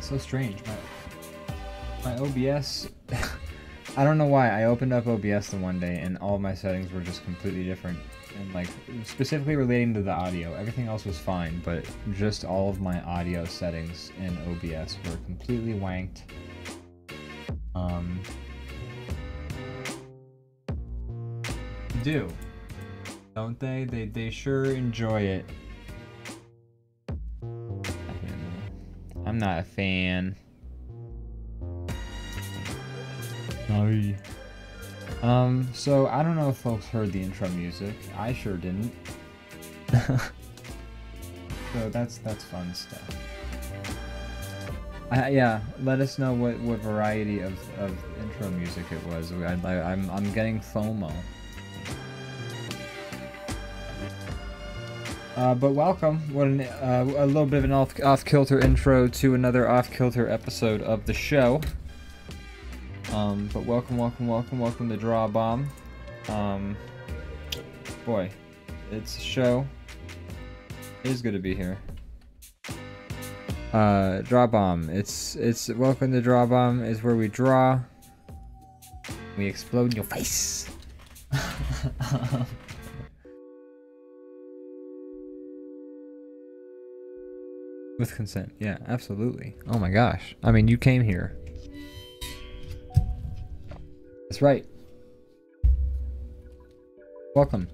So strange. My OBS. I don't know why. I opened up OBS the one day and all of my settings were just completely different. And like specifically relating to the audio, everything else was fine, but just all of my audio settings in OBS were completely wanked. Do, don't they? They sure enjoy it. I'm not a fan. Sorry. So I don't know if folks heard the intro music. I sure didn't. So that's fun stuff. Yeah, let us know what variety of intro music it was. I'm getting FOMO. But welcome. What a little bit of an off-kilter intro to another off-kilter episode of the show. But welcome to DrawBomb. Boy, it's a show. It is good to be here. DrawBomb. It's welcome to DrawBomb. Is where we draw. We explode in your face. With consent, yeah, absolutely. Oh my gosh. I mean, you came here. That's right. Welcome.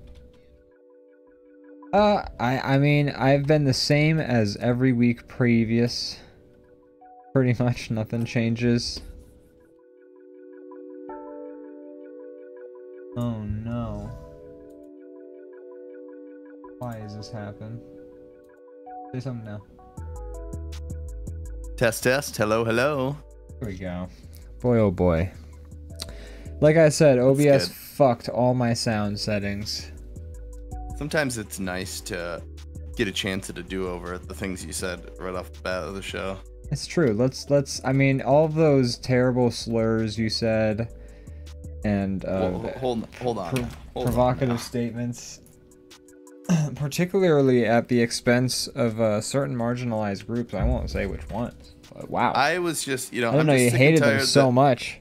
I mean, I've been the same as every week previous. Pretty much nothing changes. Oh no. Why is this happen? Say something now. Test, test. Hello, hello. Here we go. Boy, oh boy. Like I said, OBS fucked all my sound settings. Sometimes it's nice to get a chance at a do-over at the things you said right off the bat of the show. It's true. Let's. I mean, all of those terrible slurs you said, and hold on. Provocative statements, particularly at the expense of certain marginalized groups. I won't say which ones. But wow. I was just, I don't know. You hated them so much.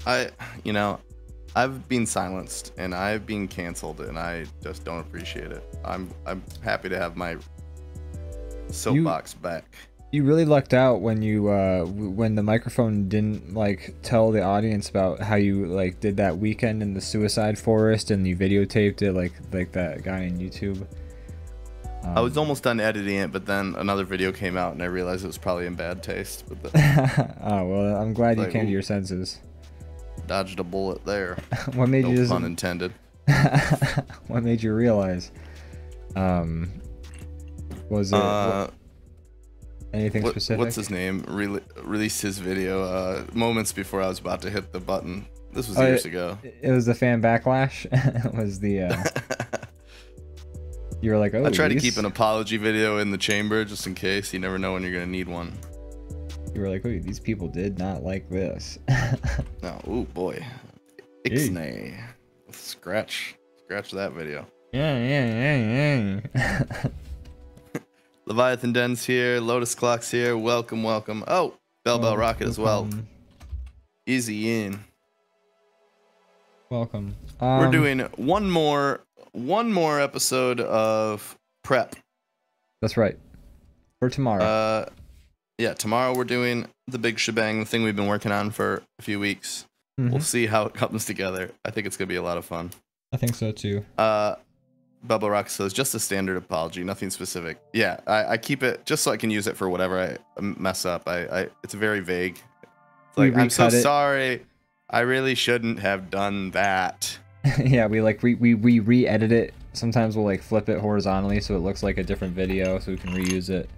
I've been silenced and I've been canceled and I just don't appreciate it. I'm happy to have my soapbox back. You really lucked out when you when the microphone didn't like tell the audience about how you like did that weekend in the suicide forest and you videotaped it like that guy on YouTube. I was almost done editing it, but then another video came out and I realized it was probably in bad taste. But oh well, I'm glad you came to your senses. Dodged a bullet there. What made you? No pun intended. What made you realize? Was it anything specific? What's his name? Released his video moments before I was about to hit the button. This was years ago. It was the fan backlash. It was the. You were like, oh. I try to keep an apology video in the chamber just in case. You never know when you're gonna need one. You were like, oh, these people did not like this. No, oh boy. Ixnay. Scratch that video. Yeah. Leviathan Den's here. Lotus Clock's here. Welcome. Oh, Bell Rocket as well. Easy in. Welcome. We're doing one more episode of prep. That's right. For tomorrow. Yeah, tomorrow we're doing the big shebang, the thing we've been working on for a few weeks. Mm-hmm. We'll see how it comes together. I think it's gonna be a lot of fun. I think so too. Bubble Rock says just a standard apology, nothing specific. Yeah, I keep it just so I can use it for whatever I mess up. It's very vague. It's like, I'm so sorry. I really shouldn't have done that. Yeah, we re-edit it. Sometimes we'll like flip it horizontally so it looks like a different video, so we can reuse it.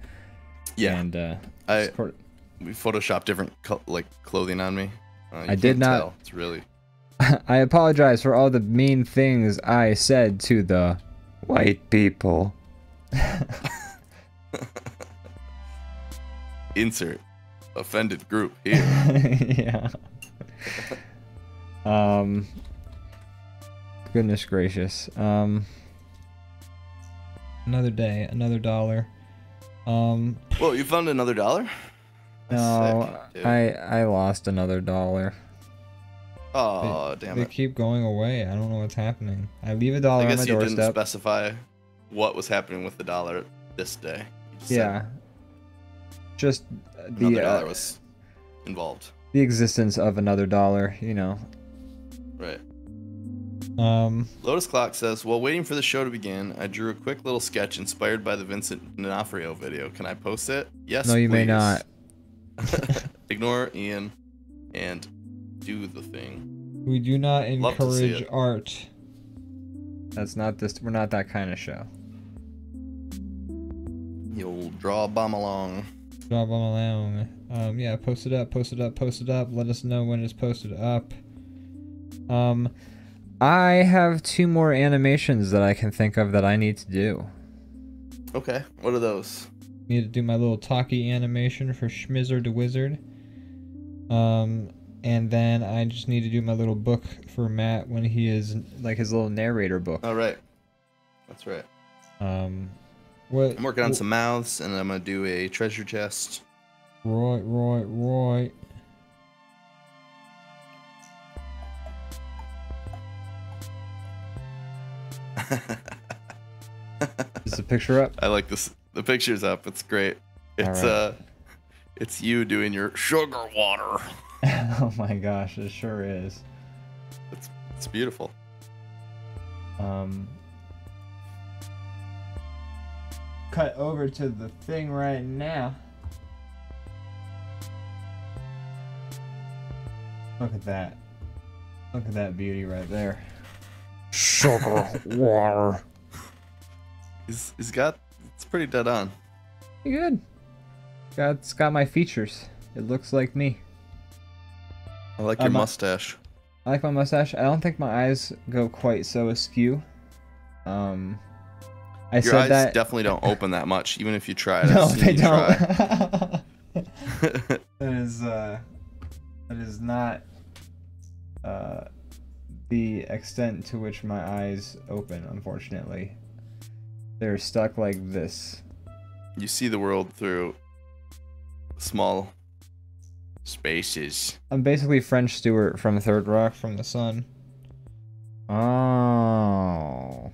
Yeah, and we photoshopped different clothing on me. I did not. Tell. It's really. I apologize for all the mean things I said to the white people. Insert offended group here. Yeah. Goodness gracious. Another day, another dollar. Well, you found another $1? No, sick, I lost another $1. Oh, damn They it. keep going away. I don't know what's happening. I leave $1 on my doorstep. I guess you didn't specify what was happening with the dollar this day. Yeah. Just another dollar was involved. The existence of another dollar, you know. Right. Lotus Clock says, while waiting for the show to begin, I drew a quick little sketch inspired by the Vincent D'Onofrio video. Can I post it? Yes, no, you please. may not. Ignore Ian and do the thing. We do not encourage art. That's not this. We're not that kind of show. You'll draw a bomb along. Draw a bomb along. Yeah, post it up, post it up, post it up. Let us know when it's posted up. I have 2 more animations that I can think of that I need to do. Okay, what are those? Need to do my little talkie animation for Schmizzard the Wizard. And then I just need to do my little book for Matt when he is, like, his little narrator book. Oh, right. That's right. What? I'm working on some mouths, and I'm gonna do a treasure chest. Right. Is the picture up? I like this. The picture's up. It's great. It's right. It's you doing your sugar water. Oh my gosh, it sure is. It's beautiful. Cut over to the thing right now. Look at that. Look at that beauty right there. Sugar water. It's pretty dead on. Pretty good. It's got my features. It looks like me. I like your mustache. I like my mustache. I don't think my eyes go quite so askew. Your eyes definitely don't open that much, even if you try. No, they don't. That is not the extent to which my eyes open, unfortunately. They're stuck like this. You see the world through small spaces. I'm basically French Stewart from Third Rock from the Sun. Oh.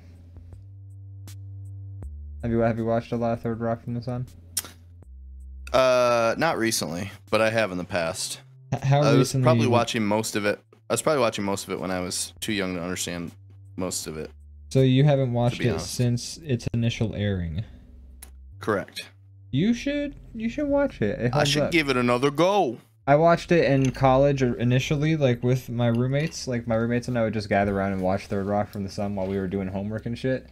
Have you watched a lot of Third Rock from the Sun? Not recently, but I have in the past. How recently? I was probably watching most of it. When I was too young to understand most of it. So you haven't watched it since its initial airing? Correct. You should watch it. I should give it another go. I watched it in college initially, like with my roommates. Like my roommates and I would just gather around and watch Third Rock from the Sun while we were doing homework and shit.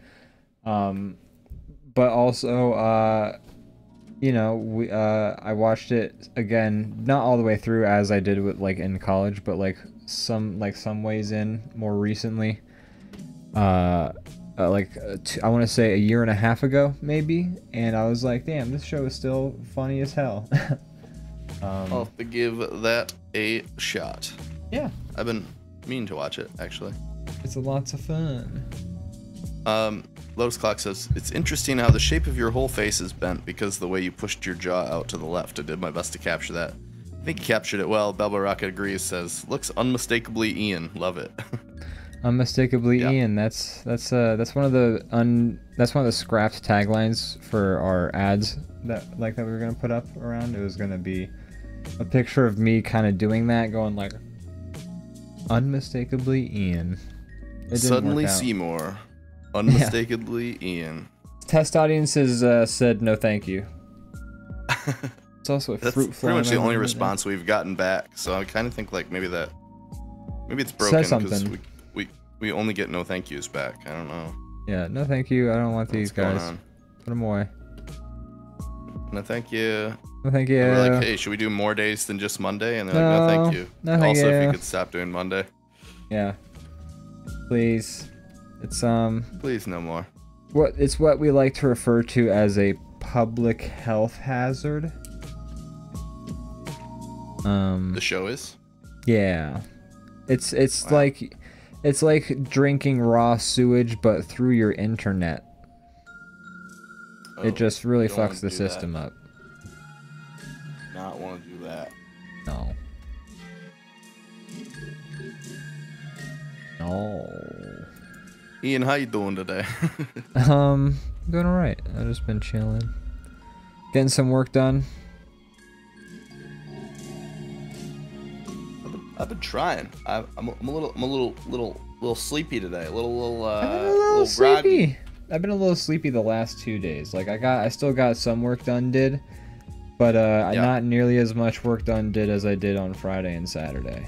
But also, you know, I watched it again, not all the way through as I did with like in college, but like some ways in more recently. I want to say a year and a half ago, maybe, and I was like, damn, this show is still funny as hell. I'll have to give that a shot. Yeah. I've been meaning to watch it, actually. It's lots of fun. Lotus Clock says, it's interesting how the shape of your whole face is bent because the way you pushed your jaw out to the left. I did my best to capture that. I think you captured it well. Belbo Rocket agrees, says, looks unmistakably Ian. Love it. Unmistakably Ian. That's one of the scrapped taglines for our ads that we were gonna put up around. It was gonna be a picture of me kind of doing that, going like, unmistakably Ian. Suddenly Seymour. Unmistakably Ian. Test audiences said no thank you. It's also a fruit fly. Pretty much the only response we've gotten back. So I kind of think like maybe it's broken because we only get no thank yous back. I don't know. Yeah, no thank you. I don't want these guys. Put them away. No thank you. No thank you. And we're like, hey, should we do more days than just Monday? And they're like, no thank you. No thank you. Also, if you could stop doing Monday. Yeah. Please. It's Please no more. It's what we like to refer to as a public health hazard. The show is? Yeah. It's wow. It's like drinking raw sewage but through your internet. It just really fucks the system up. not want to do that. No. No. Ian, how you doing today? Doing alright. I've just been chilling. Getting some work done. I've been trying. I'm a little sleepy today. A little sleepy. groggy. I've been a little sleepy the last 2 days. Like I still got some work done but not nearly as much work done as I did on Friday and Saturday.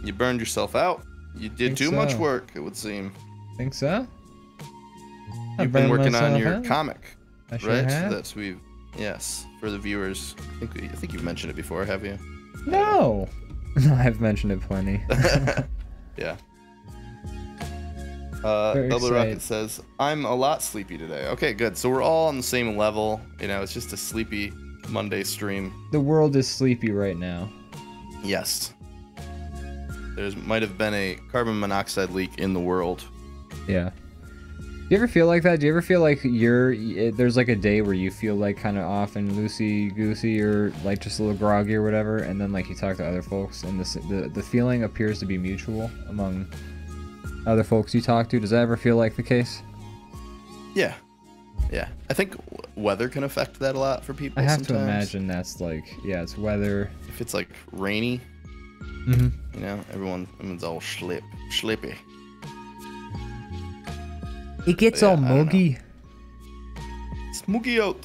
You burned yourself out. You did too much work, it would seem. Think so? You've been working on your comic, I sure right? have. Yes, for the viewers. I think you've mentioned it before, have you? No. I've mentioned it plenty. Yeah. Double Rocket says, I'm a lot sleepy today. Okay, good. So we're all on the same level. You know, it's just a sleepy Monday stream. The world is sleepy right now. Yes. There might have been a carbon monoxide leak in the world. Yeah. Do you ever feel like that? Do you ever feel like there's like a day where you feel like kind of off and loosey-goosey or like just a little groggy or whatever, and then like you talk to other folks and the feeling appears to be mutual among other folks you talk to? Does that ever feel like the case? Yeah. Yeah. I think weather can affect that a lot for people. I have to imagine that's like, yeah, it's weather. If it's like rainy, you know, everyone's all slippy. It gets all muggy. It's muggy out.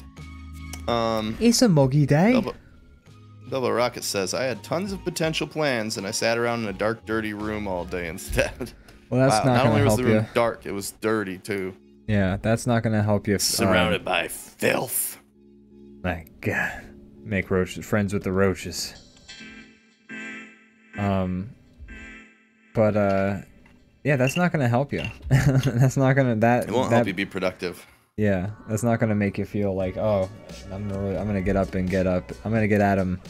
It's a muggy day. Double Rocket says, I had tons of potential plans and I sat around in a dark, dirty room all day instead. Well, that's not only was the room dark, it was dirty too. Yeah, that's not gonna help you. Surrounded by filth. My God, make friends with the roaches. Yeah, that's not gonna help you. That's not gonna It won't help you be productive. Yeah, that's not gonna make you feel like, oh, I'm gonna get up. I'm gonna get at him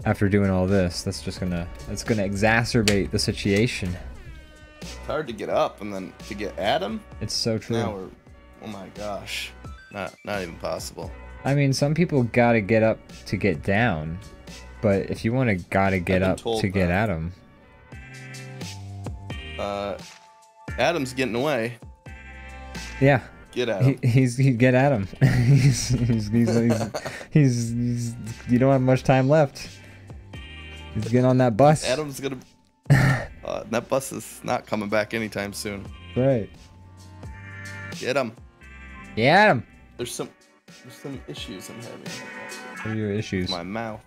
after doing all this. That's gonna exacerbate the situation. It's hard to get up and then to get at him. It's so true. Now oh my gosh, not even possible. I mean, some people gotta get up to get down, but if you gotta get up to get at him. Adam's getting away. Yeah. Get at him. Get at him. he's you don't have much time left. He's getting on that bus. Adam's gonna. That bus is not coming back anytime soon. Right. Get him. Get him. There's some issues I'm having. What are your issues? My mouth.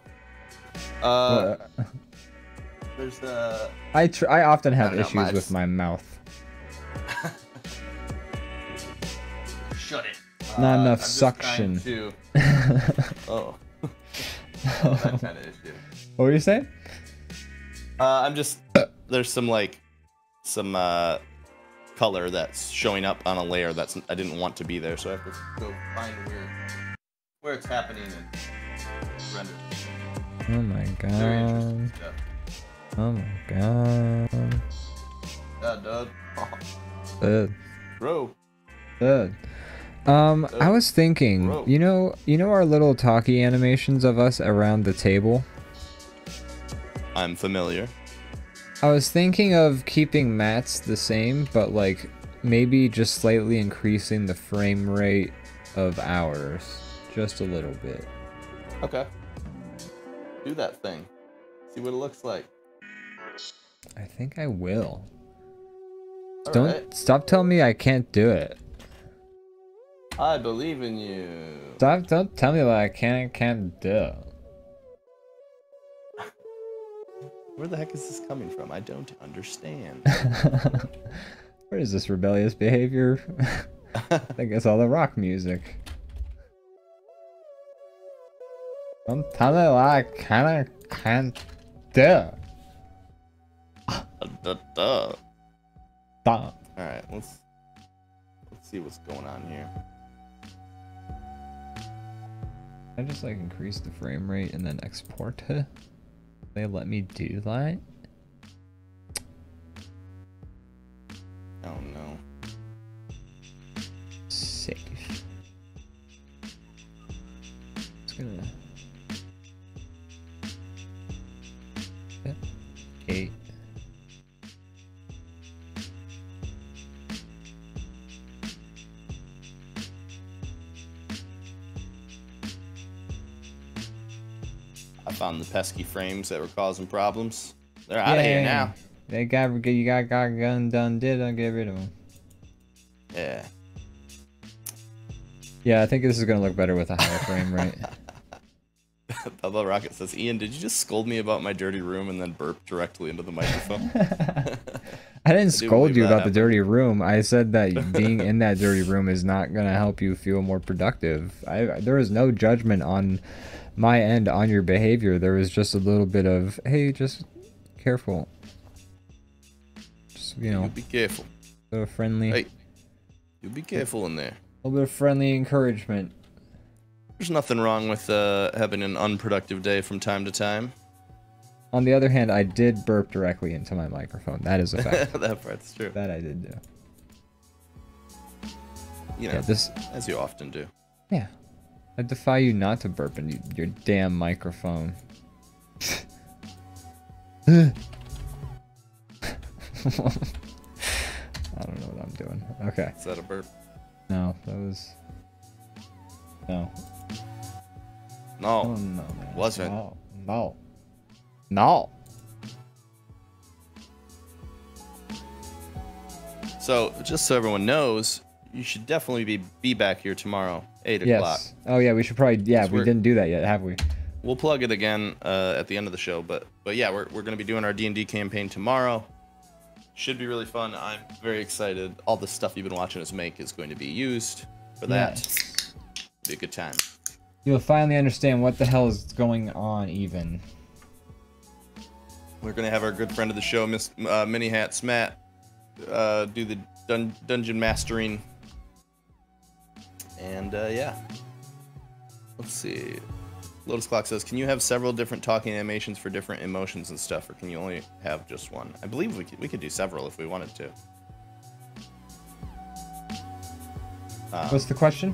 There's I often have issues with my mouth. Shut it. Not enough suction. Oh, that kind of issue. What were you saying? There's some color that's showing up on a layer I didn't want to be there, so I have to go find where it's happening and render. Oh my God. Very interesting stuff. Oh my God. Dud. Bro. Dud. I was thinking, Bro. you know our little talkie animations of us around the table? I'm familiar. I was thinking of keeping Matt's the same, but like maybe just slightly increasing the frame rate of ours. Just a little bit. Okay. Do that thing. See what it looks like. I think I will. Stop telling me I can't do it. I believe in you. Don't tell me that I can't do. Where the heck is this coming from? I don't understand. Where is this rebellious behavior? I think it's all the rock music. Don't tell me that I can't do. Alright, let's see what's going on here. I just like increase the frame rate and then export it. They let me do that? Oh no. Save. It's gonna I found the pesky frames that were causing problems. They're out of here now. You got gun done. Did I get rid of them? Yeah. Yeah, I think this is gonna look better with a higher frame rate. Bubba Rocket says, Ian, did you just scold me about my dirty room and then burp directly into the microphone? I didn't scold you about the dirty room. I said that being in that dirty room is not gonna help you feel more productive. There is no judgment on my end on your behavior. There was just a little bit of, hey, just careful. Just, you know. You be careful. A little friendly. Hey, you be careful in there. A little bit of friendly encouragement. There's nothing wrong with having an unproductive day from time to time. On the other hand, I did burp directly into my microphone. That is a fact. That part's true. That I did do. You know, as you often do. Yeah. I defy you not to burp into your damn microphone. I don't know what I'm doing. Okay. Is that a burp? No, that was... No. No. Oh, no, man. Wasn't. No. No. No. So, just so everyone knows, you should definitely be back here tomorrow, 8 o'clock. Yes. Oh, yeah, we should probably... Yeah, we didn't do that yet, have we? We'll plug it again at the end of the show, but yeah, we're going to be doing our D&D campaign tomorrow. Should be really fun. I'm very excited. All the stuff you've been watching us make is going to be used for that. Yes. Be a good time. You'll finally understand what the hell is going on, even. We're going to have our good friend of the show, Miss Mini Hats Matt, do the dungeon mastering. And yeah. Let's see. Lotus Clock says, can you have several different talking animations for different emotions and stuff, or can you only have just one? I believe we could do several if we wanted to. What's the question?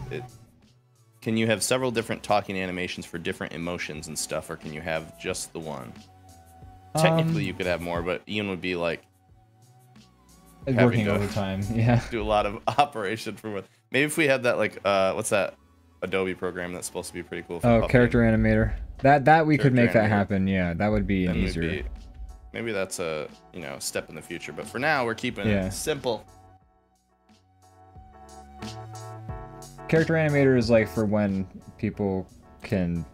Can you have several different talking animations for different emotions and stuff, or can you have just the one? Technically, you could have more, but Ian would be like working overtime. Yeah, do a lot of operation for what. Maybe if we had that, like, what's that Adobe program that's supposed to be pretty cool? For character animator. That we could make that happen. Yeah, that would be easier. Maybe that's a step in the future, but for now we're keeping it simple. Character animator is like for when people can,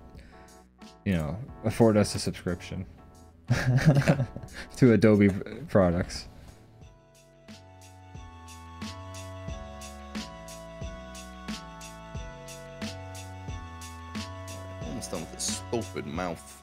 afford us a subscription to Adobe products. Almost done with this stupid mouth.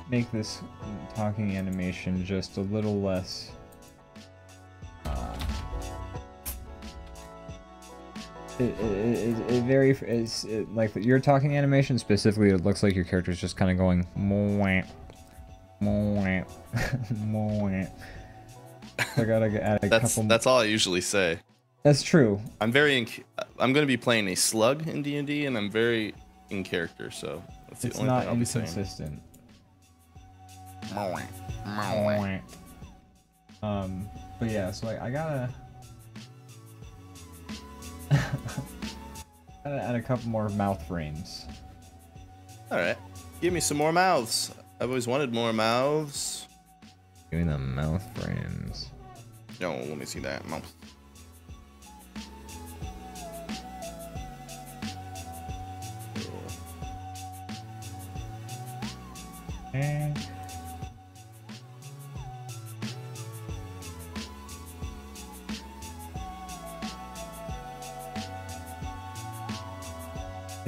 Make this talking animation just a little less like your talking animation specifically. It looks like your character is just kind of going I gotta add a couple. That's all I usually say. That's true. I'm going to be playing a slug in D&D, and I'm very in character, so that's the only thing I'll be saying. It's not inconsistent. But yeah, so I gotta add a couple more mouth frames. All right, give me some more mouths. I've always wanted more mouths. Give me the mouth frames. No, let me see that mouth. And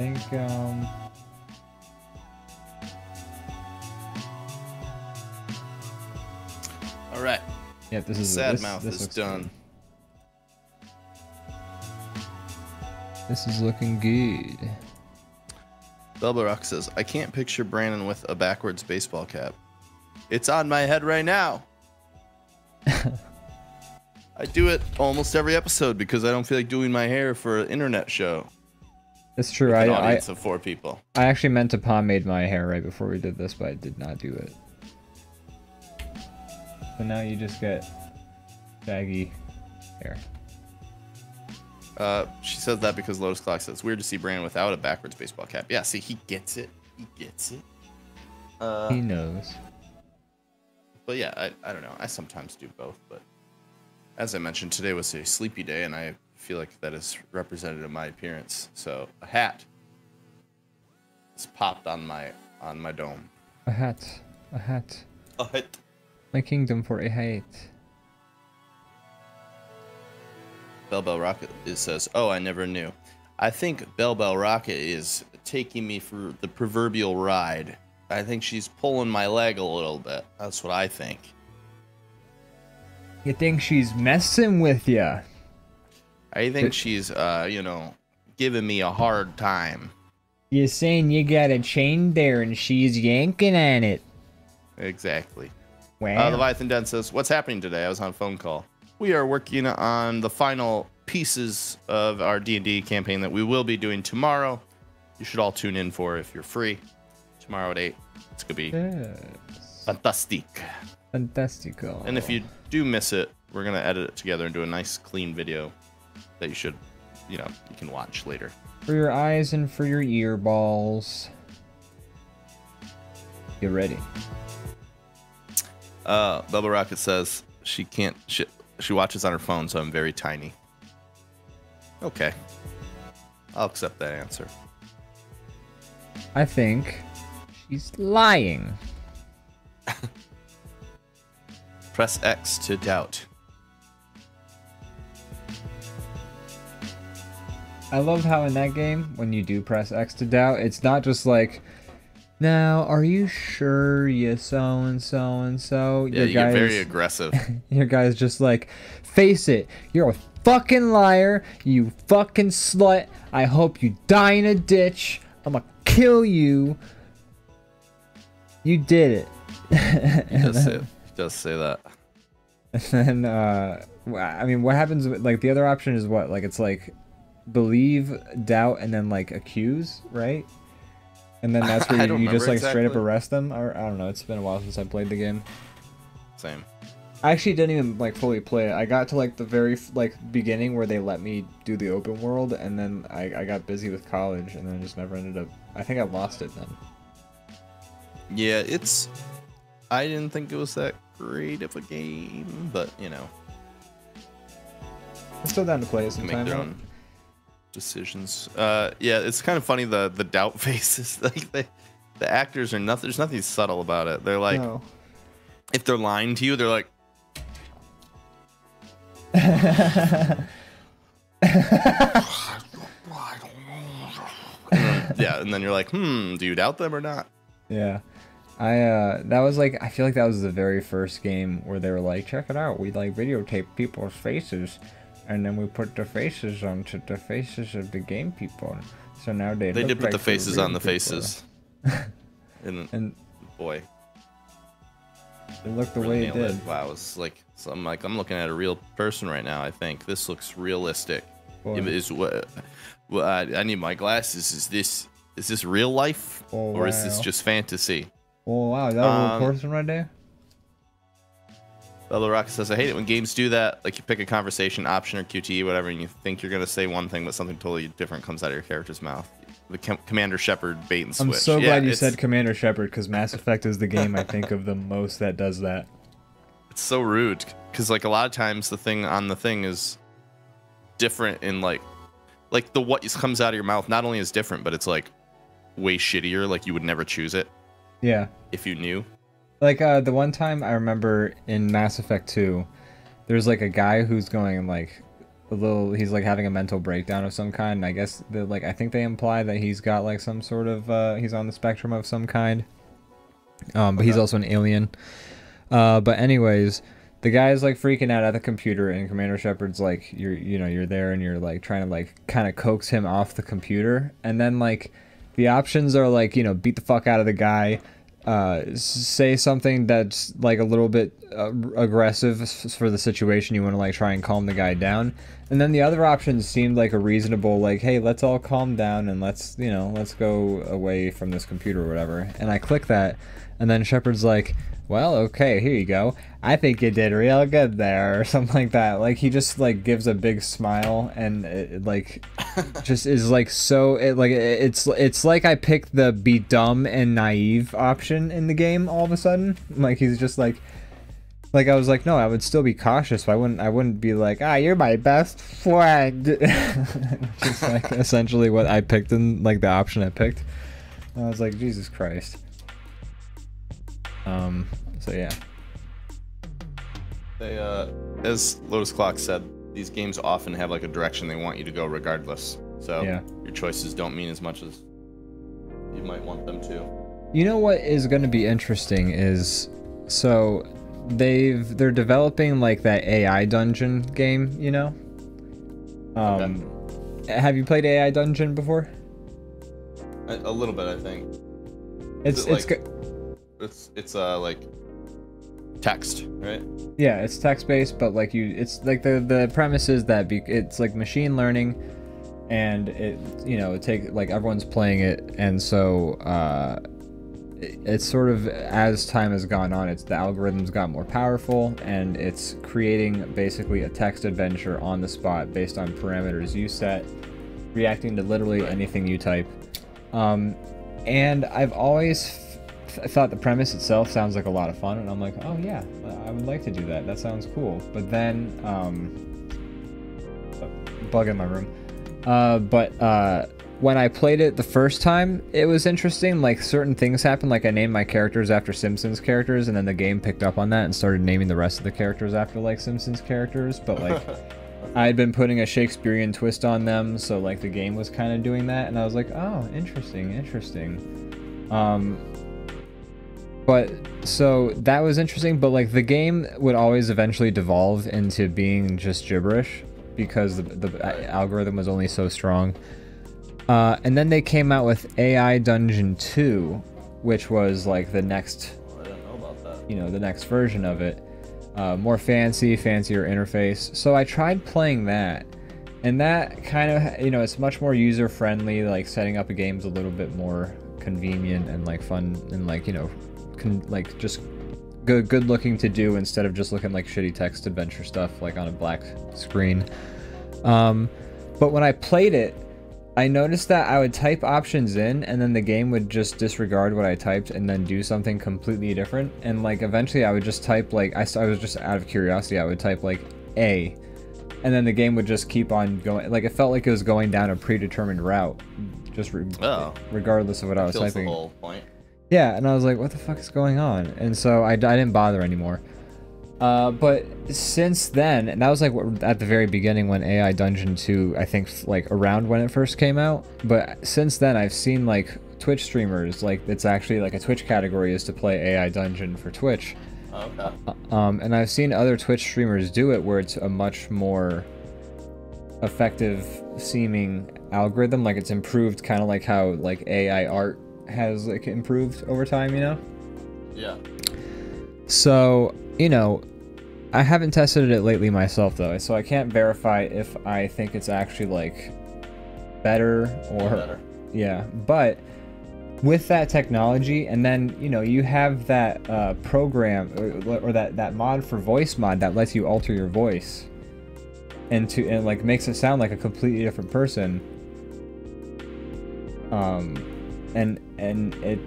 I think all right. Yeah, Yep, this is Sad mouth is done. Good. This is looking good. Belbarock says, I can't picture Brandon with a backwards baseball cap. It's on my head right now. I do it almost every episode because I don't feel like doing my hair for an internet show. It's true. With an audience of 4 people. I actually meant to pomade my hair right before we did this, but I did not do it. So now you just get shaggy hair. She says that because Lotus Clock says it's weird to see Brandon without a backwards baseball cap. Yeah, see, he gets it. He gets it. He knows. But yeah, I don't know. I sometimes do both, but as I mentioned, today was a sleepy day, and I feel like that is representative of my appearance. So a hat is popped on my dome. A hat. A hat. A hat. My kingdom for a hat. Bell Rocket says, oh, I never knew. I think Bell Rocket is taking me for the proverbial ride. I think she's pulling my leg a little bit. That's what I think. You think she's messing with ya? I think she's, giving me a hard time. You're saying you got a chain there and she's yanking on it. Exactly. Wow. Leviathan Den says, what's happening today? I was on a phone call. We are working on the final pieces of our D&D campaign that we will be doing tomorrow. You should all tune in for if you're free. Tomorrow at 8. It's going to be fantastic. Fantastico. And if you do miss it, we're going to edit it together and do a nice clean video that you should, you can watch later. For your eyes and for your ear balls. Get ready. Bubba Rocket says she can't, she watches on her phone, so I'm very tiny. Okay. I'll accept that answer. I think she's lying. Press X to doubt. I love how in that game, when you do press X to doubt, it's not just like, now, are you sure you so-and-so and so? Yeah, you get very aggressive. Your guy's just like, face it, you're a fucking liar, you fucking slut. I hope you die in a ditch. I'm gonna kill you. You did it. He does say that. And then, I mean, what happens, like, the other option is what? Like, it's like, believe, doubt, and then, like, accuse, right? And then that's where you just, like, exactly. Straight up arrest them? Or, I don't know, it's been a while since I played the game. Same. I actually didn't even, like, fully play it. I got to, like, the very, like, beginning where they let me do the open world, and then I got busy with college, and then just never ended up... I think I lost it then. Yeah, I didn't think it was that great of a game, but, I'm still down to play it sometime. Make their own decisions. Yeah, it's kind of funny, the doubt faces. Like, the actors are nothing... There's nothing subtle about it. They're like... No. If they're lying to you, they're like... and then you're like, do you doubt them or not? Yeah. That was like, I feel like that was the very first game where they were like, check it out, we like videotape people's faces, and then we put the faces onto the faces of the game people. So now they did put like the faces on the people. Faces. and boy. It looked the way it did. Wow, it's like, so I'm looking at a real person right now. I think this looks realistic. I need my glasses. Is this real life, or is this just fantasy? Oh wow, is that a real person right there? Bella Rock says, I hate it when games do that. Like, you pick a conversation option or QTE, whatever, and you think you're gonna say one thing, but something totally different comes out of your character's mouth. The Commander Shepard bait and switch. I'm so glad you said Commander Shepard, because Mass Effect is the game I think of the most that does that. It's so rude, because like a lot of times the thing on the thing is different in like the what comes out of your mouth not only is different, but it's like way shittier. Like you would never choose it. Yeah. If you knew. Like the one time I remember in Mass Effect 2, there's like a guy who's going like he's like having a mental breakdown of some kind, and I guess I think they imply that he's got like some sort of he's on the spectrum of some kind, but he's also an alien. But anyways, the guy's like freaking out at the computer, and Commander Shepard's like, you're there, and you're like trying to like kind of coax him off the computer, and then like the options are like, beat the fuck out of the guy, say something that's like a little bit aggressive for the situation. You want to like try and calm the guy down, and then the other options seemed like a reasonable, like, hey, let's all calm down and let's go away from this computer or whatever. And I click that, and then Shepard's like, well, okay, here you go. I think you did real good there, or something like that. Like, he just like gives a big smile, and it like just is like so. It's like I picked the be dumb and naive option in the game all of a sudden. Like, he's just like I was like, no, I would still be cautious. But I wouldn't be like, you're my best friend. Just like essentially what I picked in like the option I picked. And I was like, Jesus Christ. So yeah. They, as Lotus Clock said, these games often have like a direction they want you to go regardless. So yeah. Your choices don't mean as much as you might want them to. You know what is going to be interesting is, so they're developing like that AI dungeon game, Okay. Have you played AI Dungeon before? A little bit, I think. It's like text, right? Yeah, it's text-based, but like it's like the premise is that it's like machine learning, and it take like everyone's playing it, and so it's sort of, as time has gone on, the algorithms got more powerful, and it's creating basically a text adventure on the spot based on parameters you set, reacting to literally anything you type. And I've always thought the premise itself sounds like a lot of fun, and I'm like, oh yeah, I would like to do that. That sounds cool. But then, bug in my room. When I played it the first time, it was interesting. Like, certain things happened. Like, I named my characters after Simpsons characters, and then the game picked up on that and started naming the rest of the characters after like Simpsons characters. But like, I had been putting a Shakespearean twist on them, so like the game was kind of doing that, and I was like, oh, interesting. But so that was interesting, but like the game would always eventually devolve into being just gibberish because the algorithm was only so strong. And then they came out with AI Dungeon 2, which was like the next, I don't know about that. The next version of it. More fancier interface. So I tried playing that, and that kind of, it's much more user friendly. Like, setting up a game's a little bit more convenient and like fun, and like, just good looking to do, instead of just looking like shitty text adventure stuff like on a black screen. But when I played it, I noticed that I would type options in, and then the game would just disregard what I typed and then do something completely different. And like eventually I would just type like, I was just out of curiosity, I would type like A, and then the game would just keep on going. Like, it felt like it was going down a predetermined route, just regardless of what I was typing. The whole point. Yeah, and I was like, what the fuck is going on? And so I didn't bother anymore. But since then, and that was like at the very beginning when AI Dungeon 2, I think like around when it first came out. But since then, I've seen like Twitch streamers, like it's actually like a Twitch category is to play AI Dungeon for Twitch. Okay. And I've seen other Twitch streamers do it where it's a much more effective seeming algorithm. Like, it's improved, kind of like how like AI art has like improved over time, Yeah. So, I haven't tested it lately myself though, so I can't verify if I think it's actually like better or better. Yeah, but with that technology, and then you have that program or that mod for voice mod that lets you alter your voice and like makes it sound like a completely different person. And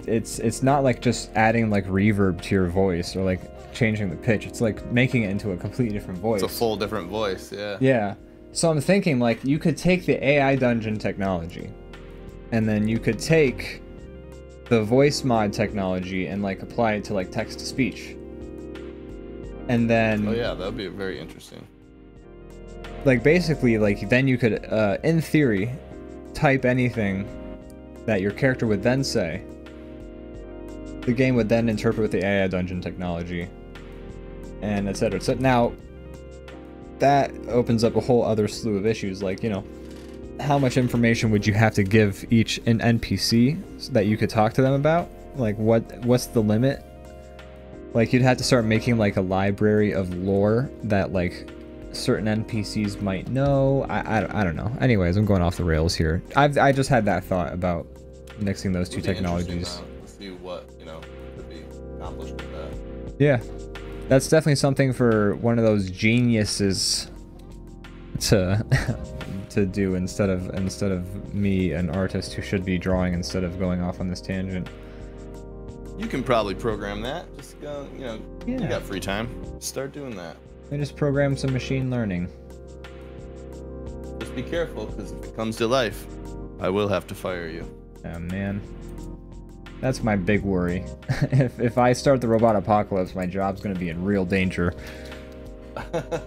it's not like just adding like reverb to your voice or like changing the pitch. It's like making it into a completely different voice. It's a full different voice, yeah. Yeah. So I'm thinking like you could take the AI Dungeon technology, and then you could take the voice mod technology and like apply it to like text to speech. And then oh yeah, that would be very interesting. Like, basically, like, then you could in theory type anything that your character would then say. The game would then interpret with the AI Dungeon technology and etc. So now that opens up a whole other slew of issues, like, you know, how much information would you have to give each an NPC so that you could talk to them about? Like, what's the limit? Like, you'd have to start making like a library of lore that like certain NPCs might know. I don't know. Anyways, I'm going off the rails here. I just had that thought about mixing those two technologies. Let's see what, you know, could be accomplished with that. Yeah, that's definitely something for one of those geniuses to to do instead of me, an artist who should be drawing instead of going off on this tangent. You can probably program that. Just go, you know, yeah. You got free time. Start doing that. I just program some machine learning. Just be careful, because if it comes to life, I will have to fire you. Oh man, that's my big worry. if I start the robot apocalypse, my job's gonna be in real danger. Exactly.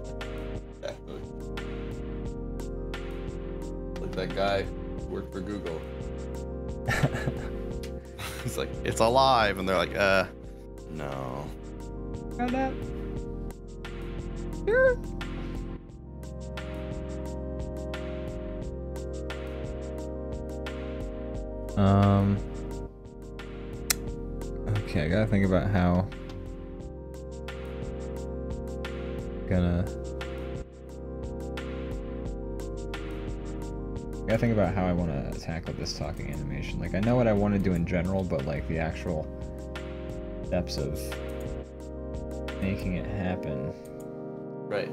Like that guy who worked for Google. He's like, it's alive, and they're like, no. Got that? Sure. Okay, I gotta think about how I want to tackle this talking animation. Like, I know what I want to do in general, but like the actual steps of making it happen. Right.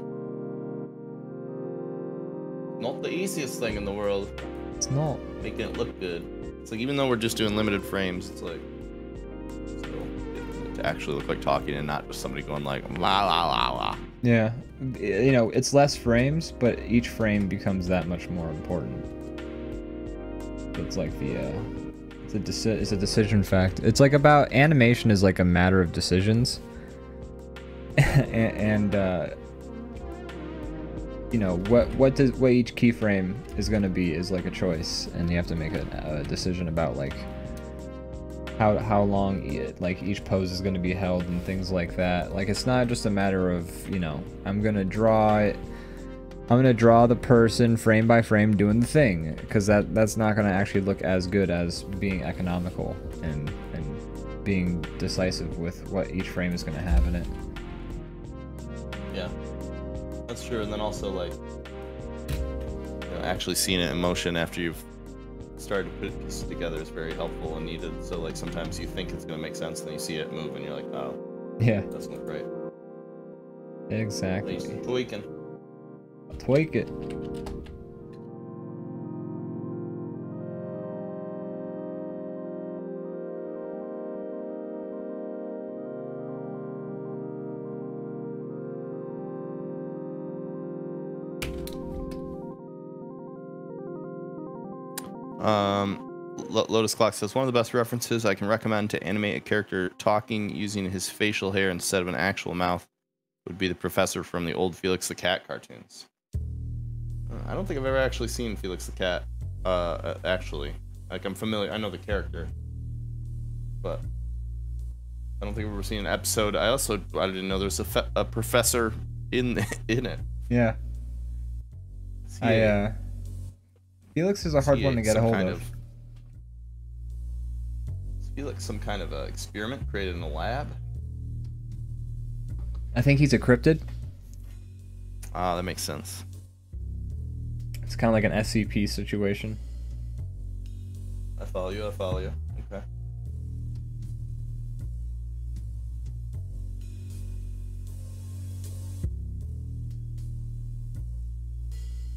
Not the easiest thing in the world. It's not. Making it look good. It's like, even though we're just doing limited frames, it's like still to actually look like talking and not just somebody going like la la la la. Yeah, you know, it's less frames, but each frame becomes that much more important. It's like the it's a decision fact. It's like about animation is like a matter of decisions, and you know, what each keyframe is going to be is like a choice, and you have to make a decision about like how long like each pose is going to be held and things like that. Like, it's not just a matter of, you know, I'm gonna draw the person frame by frame doing the thing, because that's not going to actually look as good as being economical and being decisive with what each frame is going to have in it. Yeah, that's true. And then also, like, you know, actually seeing it in motion after you've started to put pieces together is very helpful and needed. So like, sometimes you think it's going to make sense, and then you see it move and you're like, oh, yeah, that doesn't look right. Exactly. Tweaking. Tweak it. Lotus Clock says, one of the best references I can recommend to animate a character talking using his facial hair instead of an actual mouth would be the professor from the old Felix the Cat cartoons. I don't think I've ever actually seen Felix the Cat, actually. Like, I'm familiar, I know the character, but I don't think I've ever seen an episode. I didn't know there's a professor in it. Yeah. Felix is a hard one to get a hold of. Is Felix some kind of a experiment created in a lab? I think he's a cryptid. Ah, that makes sense. It's kind of like an SCP situation. I follow you. Okay.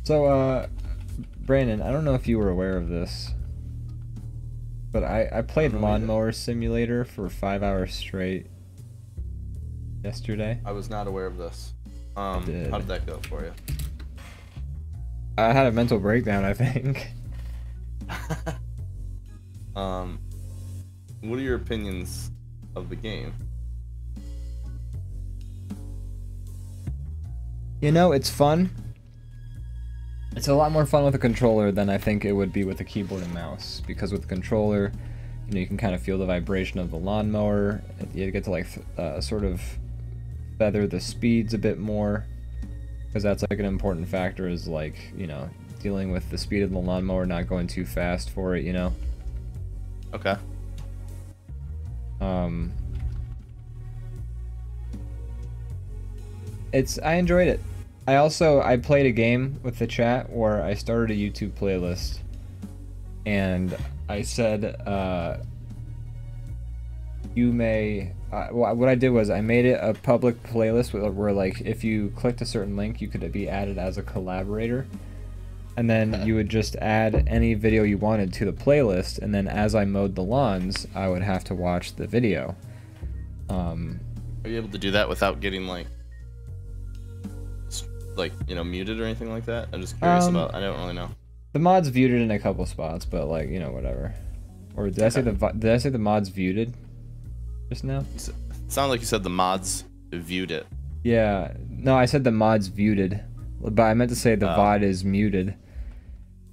So, Brandon, I don't know if you were aware of this, but I played Lawnmower Simulator for 5 hours straight yesterday. I was not aware of this. How did that go for you? I had a mental breakdown, I think. What are your opinions of the game? You know, it's fun. It's a lot more fun with a controller than I think it would be with a keyboard and mouse, because with the controller, you know, you can kind of feel the vibration of the lawnmower. You get to like sort of feather the speeds a bit more, because that's like an important factor, is like, you know, dealing with the speed of the lawnmower, not going too fast for it, you know. Okay. I enjoyed it. I played a game with the chat where I started a YouTube playlist, and I said, you may, what I did was I made it a public playlist where like if you clicked a certain link, you could be added as a collaborator, and then you would just add any video you wanted to the playlist, and then as I mowed the lawns, I would have to watch the video. Are you able to do that without getting like, you know, muted or anything like that? I'm just curious about. I don't really know. The mod's viewed in a couple spots, but like, you know, whatever. Or did I say the mod's viewed just now? It sounded like you said the mods viewed it. Yeah, no, I said the mod's viewed, but I meant to say the VOD is muted.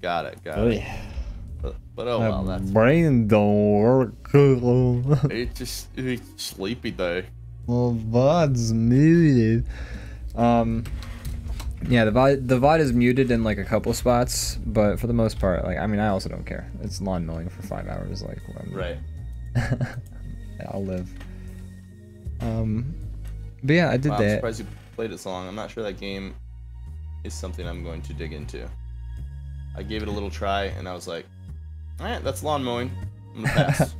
Got it. But oh well, that's brain don't work. It's sleepy day. Well, VOD's muted. Yeah, the VOD is muted in like a couple spots, but for the most part, like, I mean, I also don't care. It's lawn mowing for 5 hours, like, right. I'll live. But yeah, I did that. I'm surprised you played it so long. I'm not sure that game is something I'm going to dig into. I gave it a little try, and I was like, all right, that's lawn mowing. I'm gonna pass.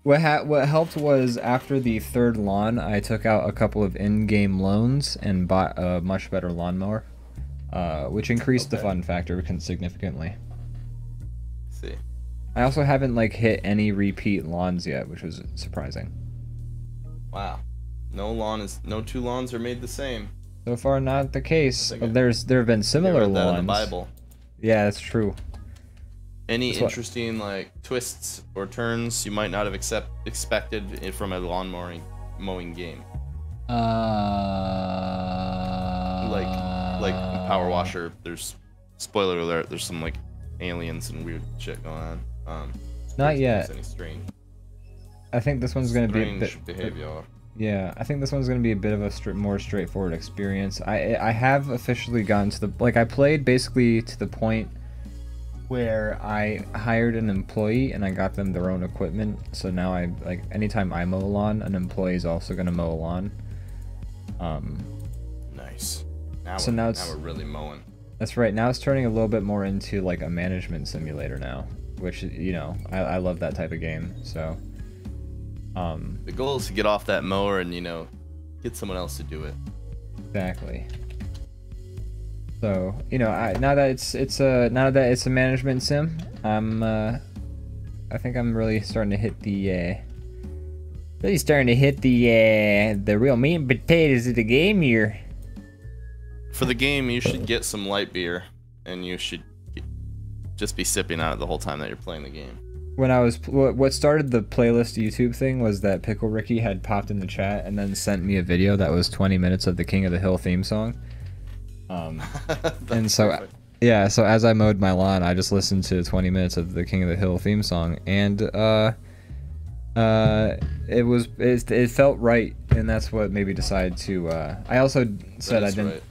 What helped was after the third lawn, I took out a couple of in-game loans and bought a much better lawnmower, which increased the fun factor significantly. See. I also haven't like hit any repeat lawns yet, which was surprising. Wow. No two lawns are made the same. So far, not the case. There have been similar read that lawns. in the Bible. Yeah, that's true. Any interesting like twists or turns you might not have expected from a lawn mowing game? Like Power Washer. There's, spoiler alert, there's some like aliens and weird shit going on. Not yet. Any strange. I think this one's gonna be a bit behavior. Yeah, I think this one's gonna be a bit of a more straightforward experience. I have officially gotten to I played basically to the point where I hired an employee and I got them their own equipment. So now anytime I mow a lawn, an employee is also gonna mow a lawn. Nice. Now we're really mowing. That's right. Now it's turning a little bit more into like a management simulator now, which, you know, I love that type of game. So the goal is to get off that mower and, you know, get someone else to do it. Exactly. So, you know, now that it's a management sim, I think I'm really starting to hit the real meat and potatoes of the game here. For the game, you should get some light beer, and you should just be sipping on it the whole time that you're playing the game. What started the playlist YouTube thing was that Pickle Ricky had popped in the chat and then sent me a video that was 20 minutes of the King of the Hill theme song. And so perfect. Yeah, so as I mowed my lawn, I just listened to 20 minutes of the King of the Hill theme song, and it felt right, and that's what made me decide to. I also said I didn't. Right.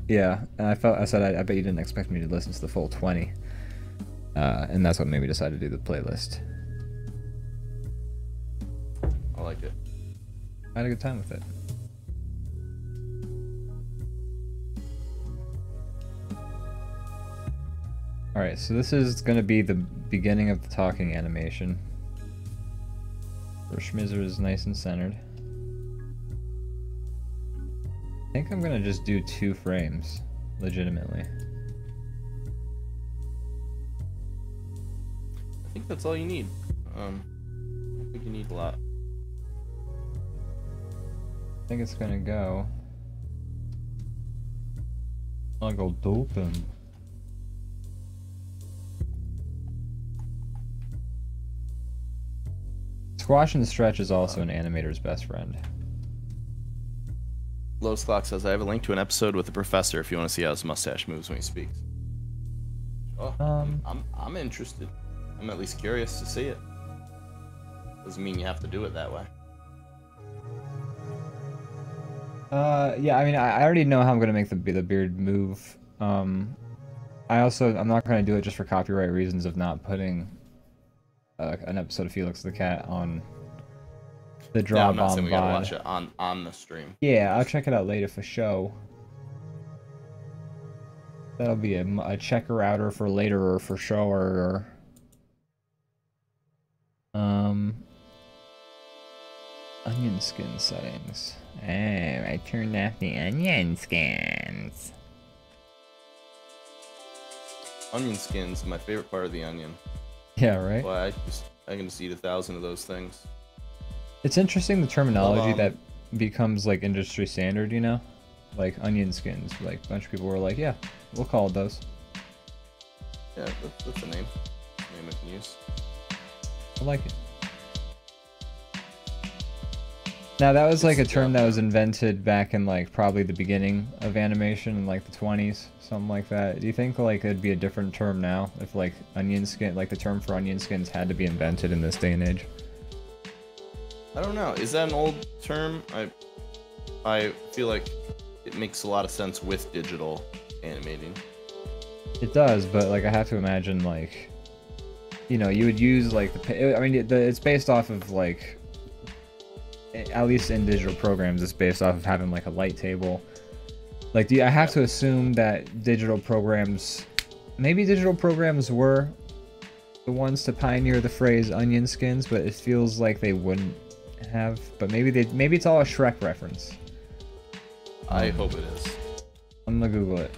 Yeah, and I said I bet you didn't expect me to listen to the full 20, and that's what made me decide to do the playlist. I like it. I had a good time with it. Alright, so this is going to be the beginning of the talking animation. Where Schmizer is nice and centered. I think I'm going to just do 2 frames, legitimately. I think that's all you need. I don't think you need a lot. I think it's going to go... I'll go doping. Squash and Stretch is also an animator's best friend. Lowe's Clock says, I have a link to an episode with the professor if you want to see how his mustache moves when he speaks. Oh, I'm interested. I'm at least curious to see it. Doesn't mean you have to do it that way. Yeah, I mean, I already know how I'm gonna make the beard move. I'm not gonna do it just for copyright reasons of not putting an episode of Felix the Cat on the Yeah, I'm not saying DrawBomb we gotta VOD. watch it on the stream. Yeah, I'll check it out later for show. That'll be a checker outer for later or for show or onion skin settings. Oh, I turned off the onion skins. Onion skins, my favorite part of the onion. Yeah, right? Well, I can just eat 1,000 of those things. It's interesting the terminology that becomes like industry standard, you know? Like onion skins. Like a bunch of people were like, yeah, we'll call it those. Yeah, that's a name. Name I can use. I like it. Now that was like a term that was invented back in like probably the beginning of animation in like the 20s, something like that. Do you think like it'd be a different term now if like onion skin, like the term for onion skins had to be invented in this day and age? I don't know. Is that an old term? I feel like it makes a lot of sense with digital animating. It does, but like I have to imagine like, you know, you would use like I mean, it's based off of like, at least in digital programs, it's based off of having like a light table. Like, I have to assume that digital programs, maybe digital programs were the ones to pioneer the phrase onion skins, but it feels like they wouldn't have. But maybe it's all a Shrek reference. I hope it is. I'm gonna Google it.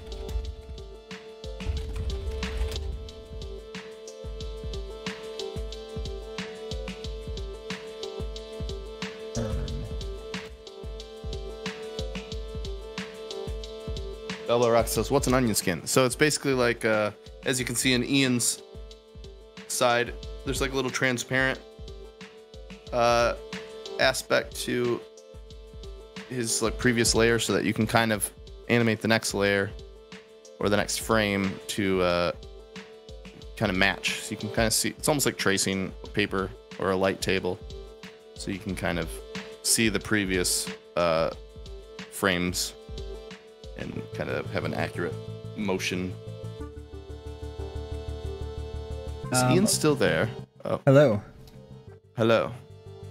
Bella Rock says, what's an onion skin? So it's basically like, as you can see in Ian's side, there's like a little transparent aspect to his like previous layer so that you can kind of animate the next layer or the next frame to kind of match. So you can kind of see, it's almost like tracing paper or a light table. So you can kind of see the previous frames and kind of have an accurate motion. Is Ian still there? Oh. Hello. Hello.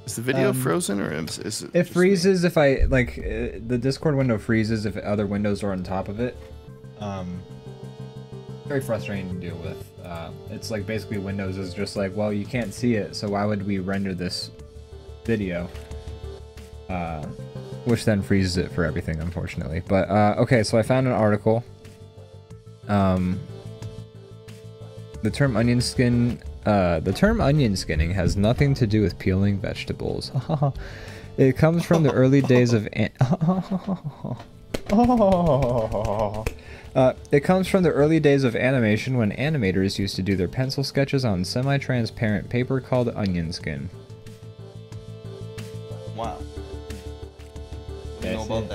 Is the video frozen or is it? It freezes if I like the Discord window freezes if other windows are on top of it. Very frustrating to deal with. It's like basically Windows is just like, well, you can't see it, so why would we render this video? Which then freezes it for everything, unfortunately. But okay, so I found an article. The term onion skinning has nothing to do with peeling vegetables. It comes from the early days of it comes from the early days of animation when animators used to do their pencil sketches on semi-transparent paper called onion skin. Wow. What do you know about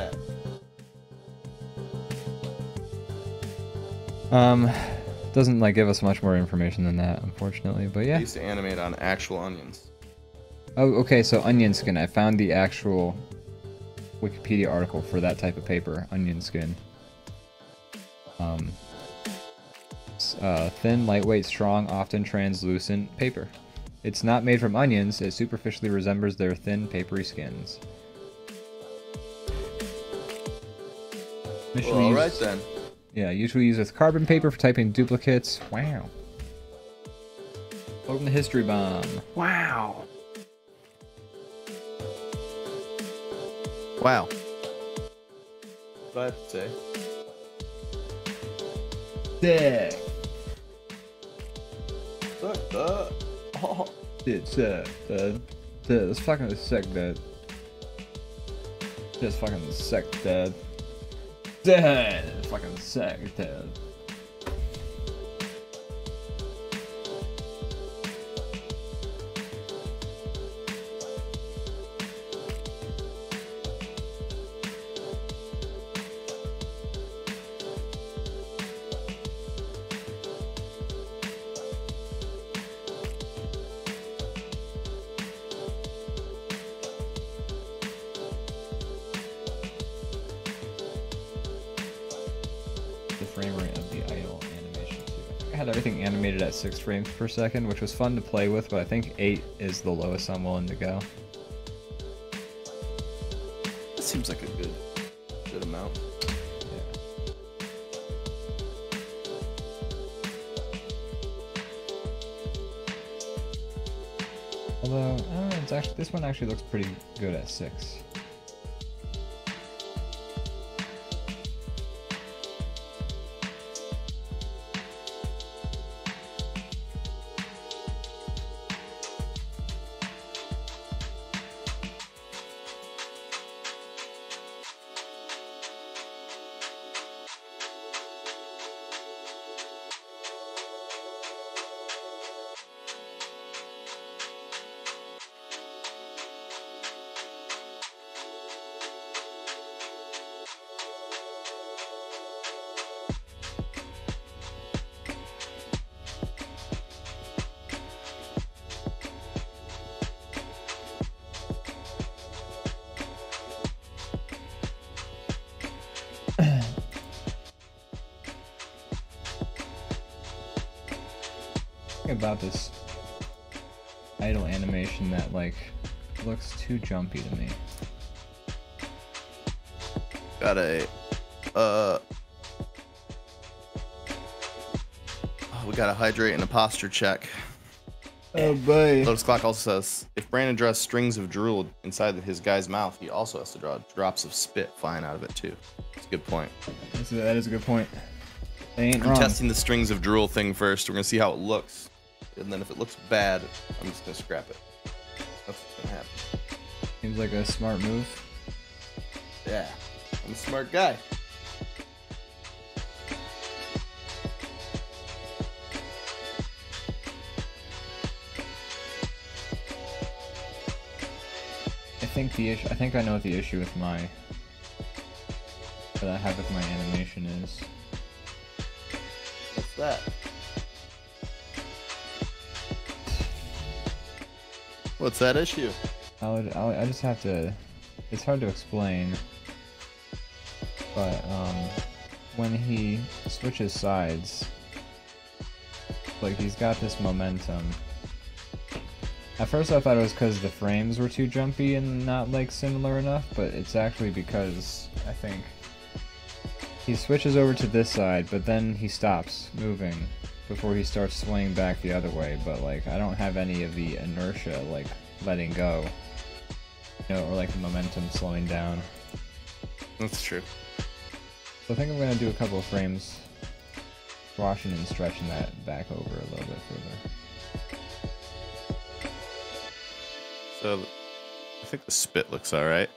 that? Doesn't like give us much more information than that, unfortunately, but yeah. I used to animate on actual onions. Oh, okay, so onion skin. I found the actual Wikipedia article for that type of paper, onion skin. Thin, lightweight, strong, often translucent paper. It's not made from onions, it superficially resembles their thin, papery skins. Well, alright then. Yeah, usually used with carbon paper for typing duplicates. Wow. Welcome to History Bomb. Wow. Wow. What I have to say. Sick. Oh. Dude, sick, dude. Dude, it's fucking sick, dude. Just fucking sick, dude. Dude, fucking sick, dude. the frame rate of the idle animation too. I had everything animated at 6 frames per second, which was fun to play with, but I think 8 is the lowest I'm willing to go. That seems like a good amount. Although, it's actually, this one actually looks pretty good at 6. About this idle animation that like looks too jumpy to me. Got a we got a hydrate and a posture check. Oh boy. Lotus Clock also says if Brandon draws strings of drool inside his guy's mouth, he also has to draw drops of spit flying out of it too. That's a good point. That is a good point. They ain't I'm wrong. testing the strings of drool thing first. We're gonna see how it looks. And then if it looks bad, I'm just gonna scrap it. That's what's gonna happen. Seems like a smart move. Yeah, I'm a smart guy. I think I know what the issue with that I have with my animation is. What's that? What's that issue? I just have to. It's hard to explain, but when he switches sides, like he's got this momentum. At first I thought it was because the frames were too jumpy and not like similar enough, but it's actually because I think he switches over to this side, but then he stops moving before he starts swaying back the other way. But like I don't have any of the inertia like letting go, or like the momentum slowing down. That's true. So I think I'm gonna do a couple of frames, washing and stretching that back over a little bit further. So, I think the spit looks alright.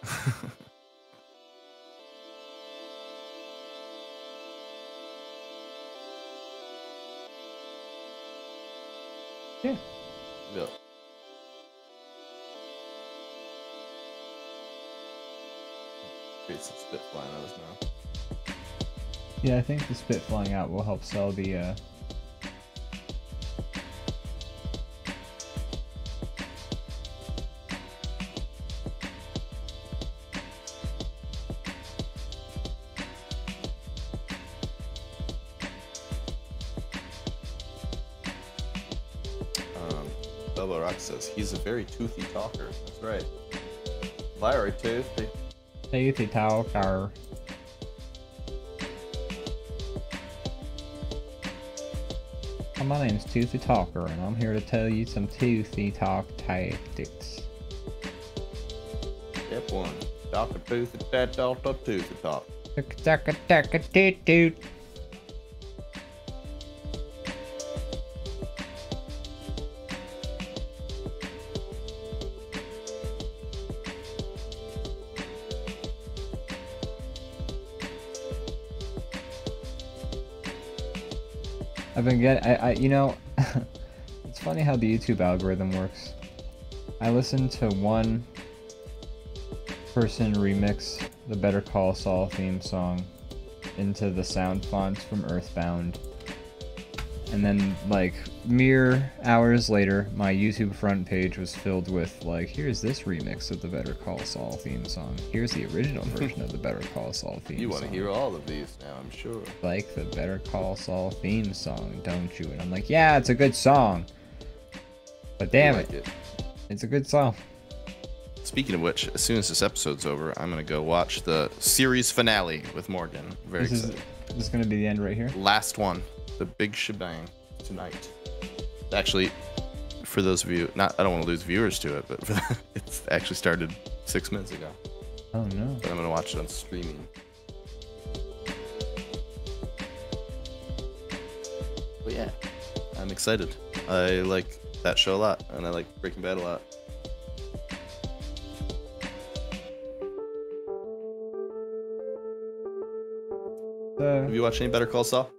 Yeah. Yeah. Create some spit flying out of his mouth. Yeah, I think the spit flying out will help sell the Bubba Rock says he's a very toothy talker. That's right. Larry Toothy. Toothy talker. My name's Toothy Talker, and I'm here to tell you some Toothy Talk tactics. Step 1. Dr. Toothy Tat Dr. Toothy Talk. Toot. I've been getting, it's funny how the YouTube algorithm works. I listened to one person remix the Better Call Saul theme song into the sound fonts from Earthbound, And then, like, mere hours later, my YouTube front page was filled with, like, here's this remix of the Better Call Saul theme song. Here's the original version of the Better Call Saul theme song. You want to hear all of these now, I'm sure. Like the Better Call Saul theme song, don't you? And I'm like, yeah, it's a good song. But damn it. It's a good song. Speaking of which, as soon as this episode's over, I'm going to go watch the series finale with Morgan. Very excited. This is going to be the end right here? Last one. The big shebang tonight. Actually, for those of you, I don't want to lose viewers to it, but it's actually started 6 minutes ago. Oh no. But I'm going to watch it on streaming. But yeah, I'm excited. I like that show a lot, and I like Breaking Bad a lot. Have you watched any Better Call Saul?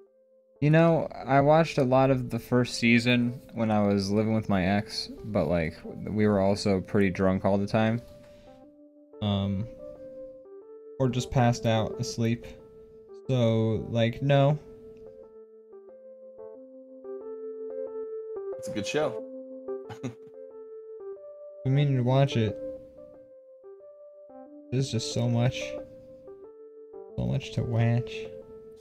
You know, I watched a lot of the first season when I was living with my ex, but like we were also pretty drunk all the time. Or just passed out asleep. So, like, no. It's a good show. I mean to watch it. There's just so much. So much to watch.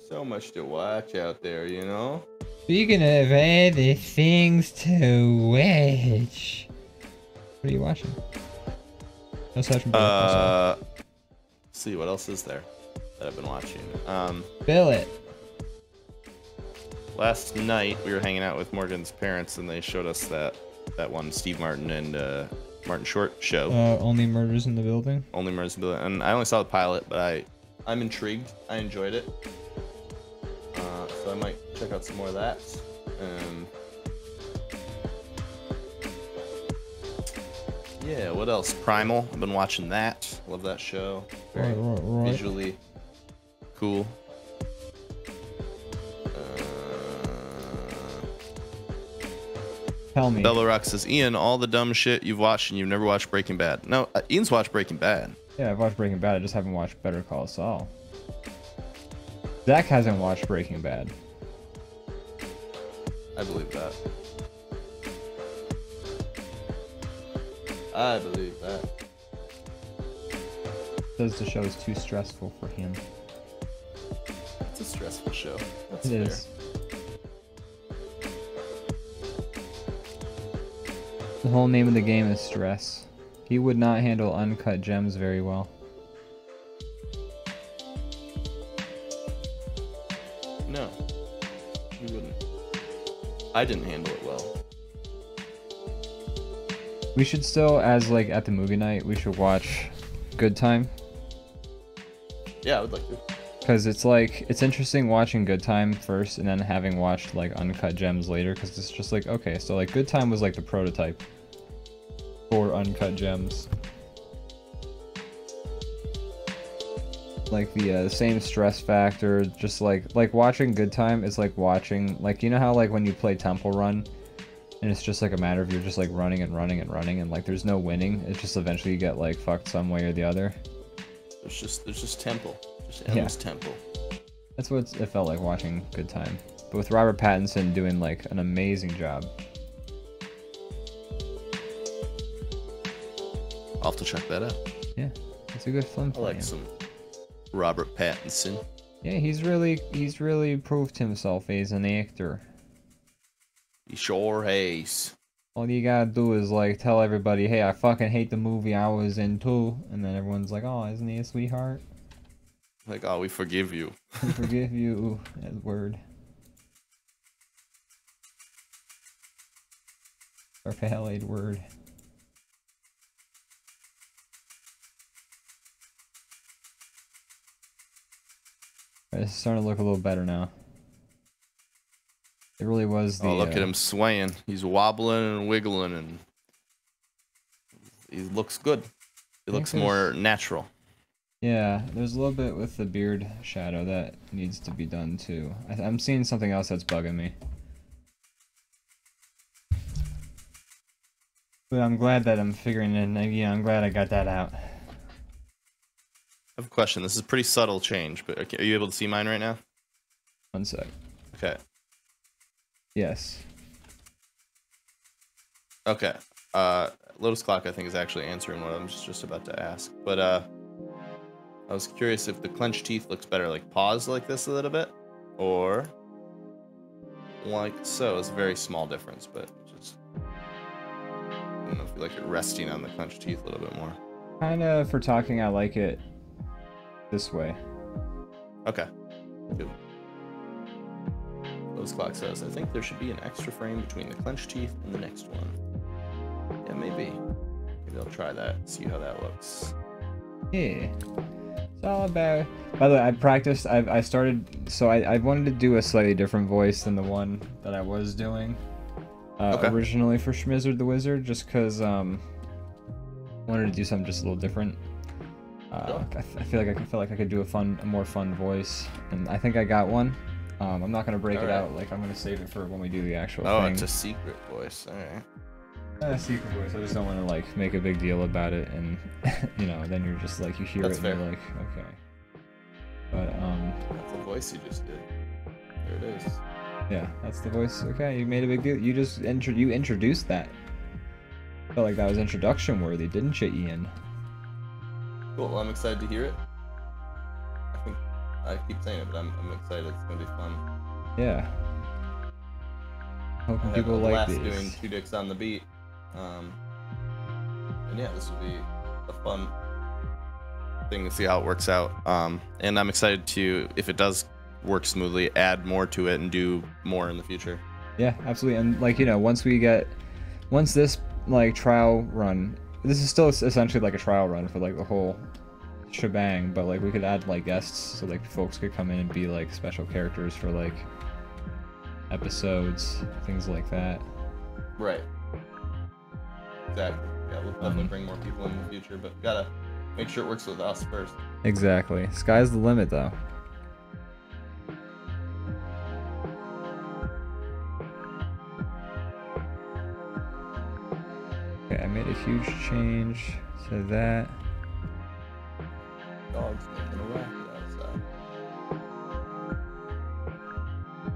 So much to watch out there, you know? Speaking of other things to watch. What are you watching? Aside from let's see, what else is there that I've been watching? Bill it. Last night we were hanging out with Morgan's parents and they showed us that one Steve Martin and Martin Short show. Only Murders in the Building? Only Murders in the Building. And I only saw the pilot, but I'm intrigued. I enjoyed it. So I might check out some more of that. Yeah, what else? Primal. I've been watching that. Love that show. Very visually cool. Tell me. Bella Rock says, Ian, all the dumb shit you've watched and you've never watched Breaking Bad. No, Ian's watched Breaking Bad. Yeah, I've watched Breaking Bad. I just haven't watched Better Call Saul. Zach hasn't watched Breaking Bad. I believe that. I believe that. Says the show is too stressful for him. It's a stressful show. That's it fair. Is. The whole name of the game is stress. He would not handle uncut gems very well. No, he wouldn't. I didn't handle it well. We should still, as like at the movie night, we should watch Good Time. Yeah, I would like to. Because it's like, it's interesting watching Good Time first and then having watched like Uncut Gems later, because it's just like, okay, so like Good Time was like the prototype for Uncut Gems. Like the same stress factor, just like watching Good Time is like watching, like, you know how like when you play Temple Run and it's just like a matter of you're just like running and running and running and like there's no winning, it's just eventually you get like fucked some way or the other. There's just temple, just endless temple. That's what it felt like watching Good Time, but with Robert Pattinson doing like an amazing job. I'll have to check that out. Yeah, it's a good film. I like some Robert Pattinson. Yeah, he's really proved himself as an actor. He sure has. All you gotta do is like tell everybody, hey, I fucking hate the movie I was in too, and then everyone's like, oh, isn't he a sweetheart? Like, oh, we forgive you. We forgive you, Edward. Or pal Edward. It's starting to look a little better now. It really was the... Oh, look at him swaying. He's wobbling and wiggling, and he looks good. He looks more natural. Yeah, there's a little bit with the beard shadow that needs to be done too. I'm seeing something else that's bugging me. But I'm glad that I'm figuring it. Yeah, I'm glad I got that out. I have a question. This is a pretty subtle change, but are you able to see mine right now? 1 sec. Okay. Yes. Okay. Lotus Clock, I think, is actually answering what I'm just about to ask. But I was curious if the clenched teeth looks better, like pause like this a little bit, or like so. It's a very small difference, but just I don't know if you like it resting on the clenched teeth a little bit more. Kind of for talking, I like it this way. Okay. Good. Lotus Clock says, I think there should be an extra frame between the clenched teeth and the next one. Yeah, maybe. Maybe I'll try that, see how that looks. Yeah. It's all about... By the way, I practiced, I started... So I wanted to do a slightly different voice than the one that I was doing originally for Schmizzard the Wizard, just because I wanted to do something just a little different. I feel like I could do a more fun voice, and I think I got one. I'm not gonna break it out. Like, I'm gonna save it for when we do the actual thing. Oh, it's a secret voice. All right. Secret voice. I just don't want to like make a big deal about it, and you know, then you're just like you hear it and you're like, okay. But that's the voice you just did. There it is. Yeah, that's the voice. Okay, you made a big deal. You just introduced that. Felt like that was introduction worthy, didn't you, Ian? Cool. Well, I'm excited to hear it. I keep saying it, but I'm excited. It's gonna be fun. Yeah. Hoping people like this. Doing Two Dicks on the Beat. And yeah, this will be a fun thing to see how it works out. And I'm excited to, if it does work smoothly, add more to it and do more in the future. Yeah, absolutely. And like, you know, once this like trial run, this is still essentially like a trial run for like the whole shebang, but like we could add like guests, so like folks could come in and be like special characters for like episodes, things like that. Right. Exactly. Yeah, we'll definitely bring more people in the future, but gotta make sure it works with us first. Exactly. Sky's the limit, though. Okay, I made a huge change to that. Dog's making a racket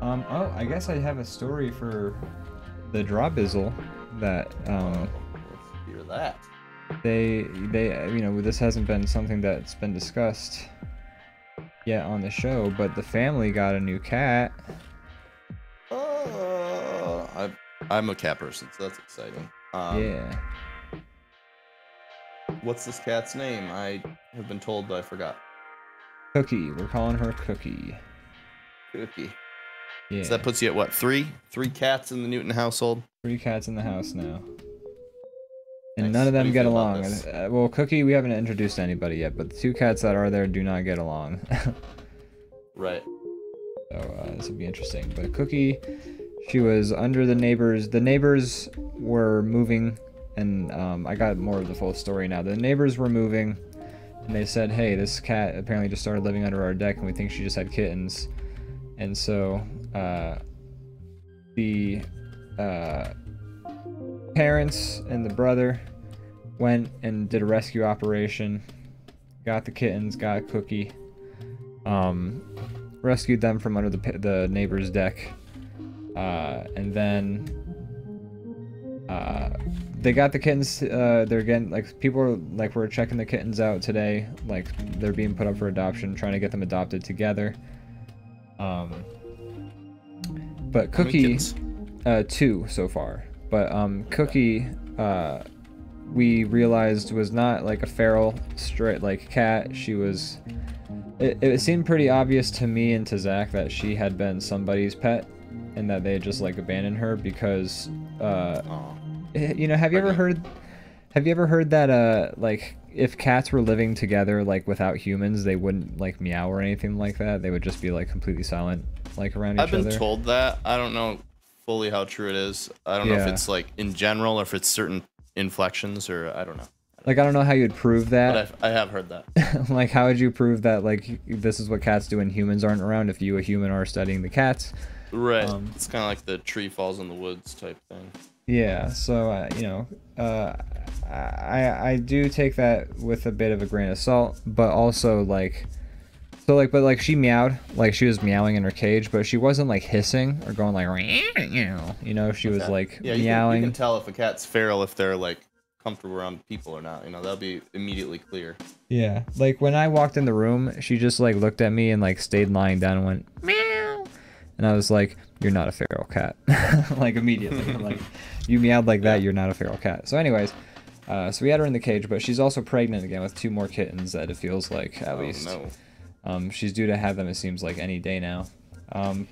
outside. Oh, I guess I have a story for the DrawBizzle that Let's hear that. They you know, this hasn't been something that's been discussed yet on the show, but the family got a new cat. I'm a cat person, so that's exciting. Yeah. What's this cat's name? I have been told, but I forgot. Cookie. We're calling her Cookie. Cookie. Yeah. So that puts you at what? Three cats in the Newton household? 3 cats in the house now. And Nice. none of them get feel along. about Well, Cookie, we haven't introduced anybody yet, but the 2 cats that are there do not get along. Right. So this would be interesting. But Cookie, she was under the neighbors. The neighbors were moving, and I got more of the full story now. The neighbors were moving, and they said, hey, this cat apparently just started living under our deck, and we think she just had kittens. And so the parents and the brother went and did a rescue operation, got the kittens, got Cookie, rescued them from under the neighbor's deck, and then they got the kittens. They're getting, like, people are, like, we're checking the kittens out today, like they're being put up for adoption, trying to get them adopted together. But Cookie, 2 so far. But Cookie, we realized was not like a feral straight like cat. She was. It seemed pretty obvious to me and to Zach that she had been somebody's pet, and that they had just like abandoned her because, you know, have you ever heard that like if cats were living together like without humans, they wouldn't like meow or anything like that. They would just be like completely silent like around each other. I've been told that. I don't know fully how true it is. I don't know if it's like in general or if it's certain inflections, or I don't know. Like, I don't know how you'd prove that. But I have heard that. Like, how would you prove that, like, this is what cats do when humans aren't around if you, a human, are studying the cats? Right. It's kind of like the tree falls in the woods type thing. Yeah, so, you know, I do take that with a bit of a grain of salt, but also, like, So like, but like she meowed, like she was meowing in her cage, but she wasn't like hissing or going like, you know, she was like meowing. You can tell if a cat's feral if they're like comfortable around people or not. You know, that'll be immediately clear. Yeah, like when I walked in the room, she just like looked at me and like stayed lying down and went meow, and I was like, "You're not a feral cat," like immediately, like you meowed like that, you're not a feral cat. So anyways. So we had her in the cage, but she's also pregnant again with 2 more kittens that it feels like, at least. No. She's due to have them, it seems like, any day now.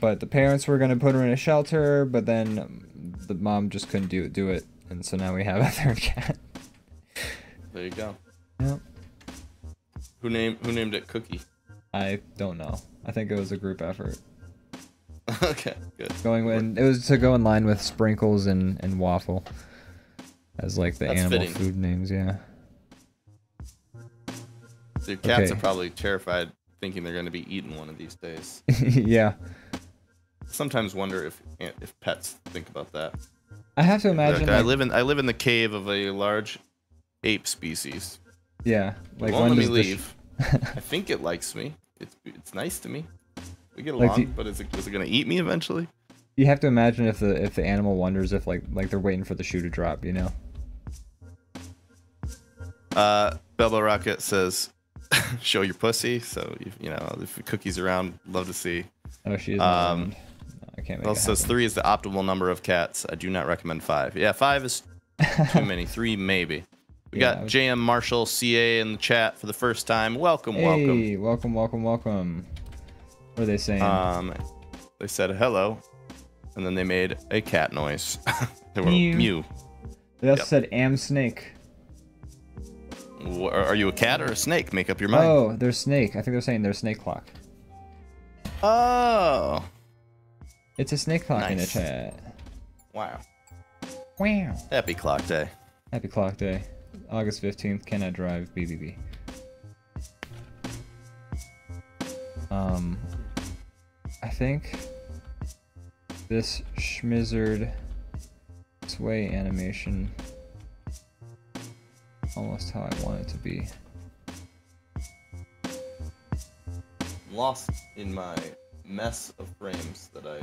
But the parents were going to put her in a shelter, but then the mom just couldn't do it. And so now we have a 3rd cat. There you go. Yep. Who named it Cookie? I don't know. I think it was a group effort. Okay, good. It was to go in line with Sprinkles and Waffle. As like the animal fitting. Food names, yeah. The cats are probably terrified, thinking they're going to be eaten one of these days. Yeah. Sometimes wonder if pets think about that. I have to imagine. Like, I live in the cave of a large ape species. Yeah. Like, won't let me leave. I think it likes me. It's nice to me. We get along, like but is it going to eat me eventually? You have to imagine if the animal wonders if like they're waiting for the shoe to drop, you know. Bubba Rocket says, "Show your pussy." So you know, if Cookie's around, love to see. Oh, she is. No, I can't make it says 3 is the optimal number of cats. I do not recommend 5. Yeah, 5 is too many. 3 maybe. We got JM Marshall CA in the chat for the first time. Welcome. Hey, welcome. What are they saying? They said hello, and then they made a cat noise. They were mew. They also said am snake. Are you a cat or a snake? Make up your mind. Oh, they're snake. I think they're saying they're snake clock. Oh. It's a snake clock in the chat. Wow. Wow. Happy clock day. Happy clock day. August 15th. Can I drive? BBB. I think this schmizzard sway animation almost how I want it to be. I'm lost in my mess of frames that I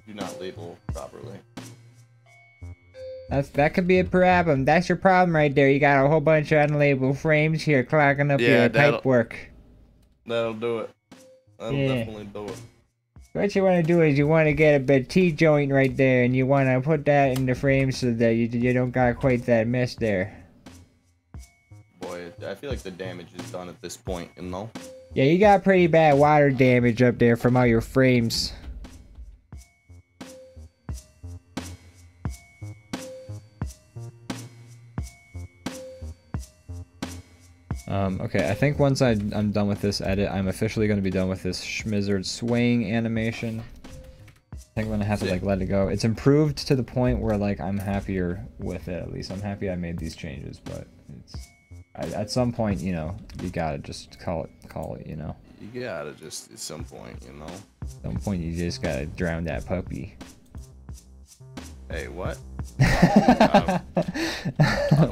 do not label properly. That could be a problem. That's your problem right there. You got a whole bunch of unlabeled frames here clogging up your type work. That'll do it. That'll definitely do it. What you want to do is you want to get a T-joint right there, and you want to put that in the frame so that you don't got quite that mess there. Boy, I feel like the damage is done at this point, you know? Yeah, you got pretty bad water damage up there from all your frames. Okay, I think once I'm done with this edit, I'm officially going to be done with this schmizzard swaying animation. I think I'm going to have to like let it go. It's improved to the point where like I'm happier with it, at least. I'm happy I made these changes, but it's at some point, you know, you gotta just call it, you know. You gotta just at some point, you know. At some point you just gotta drown that puppy. Hey, what?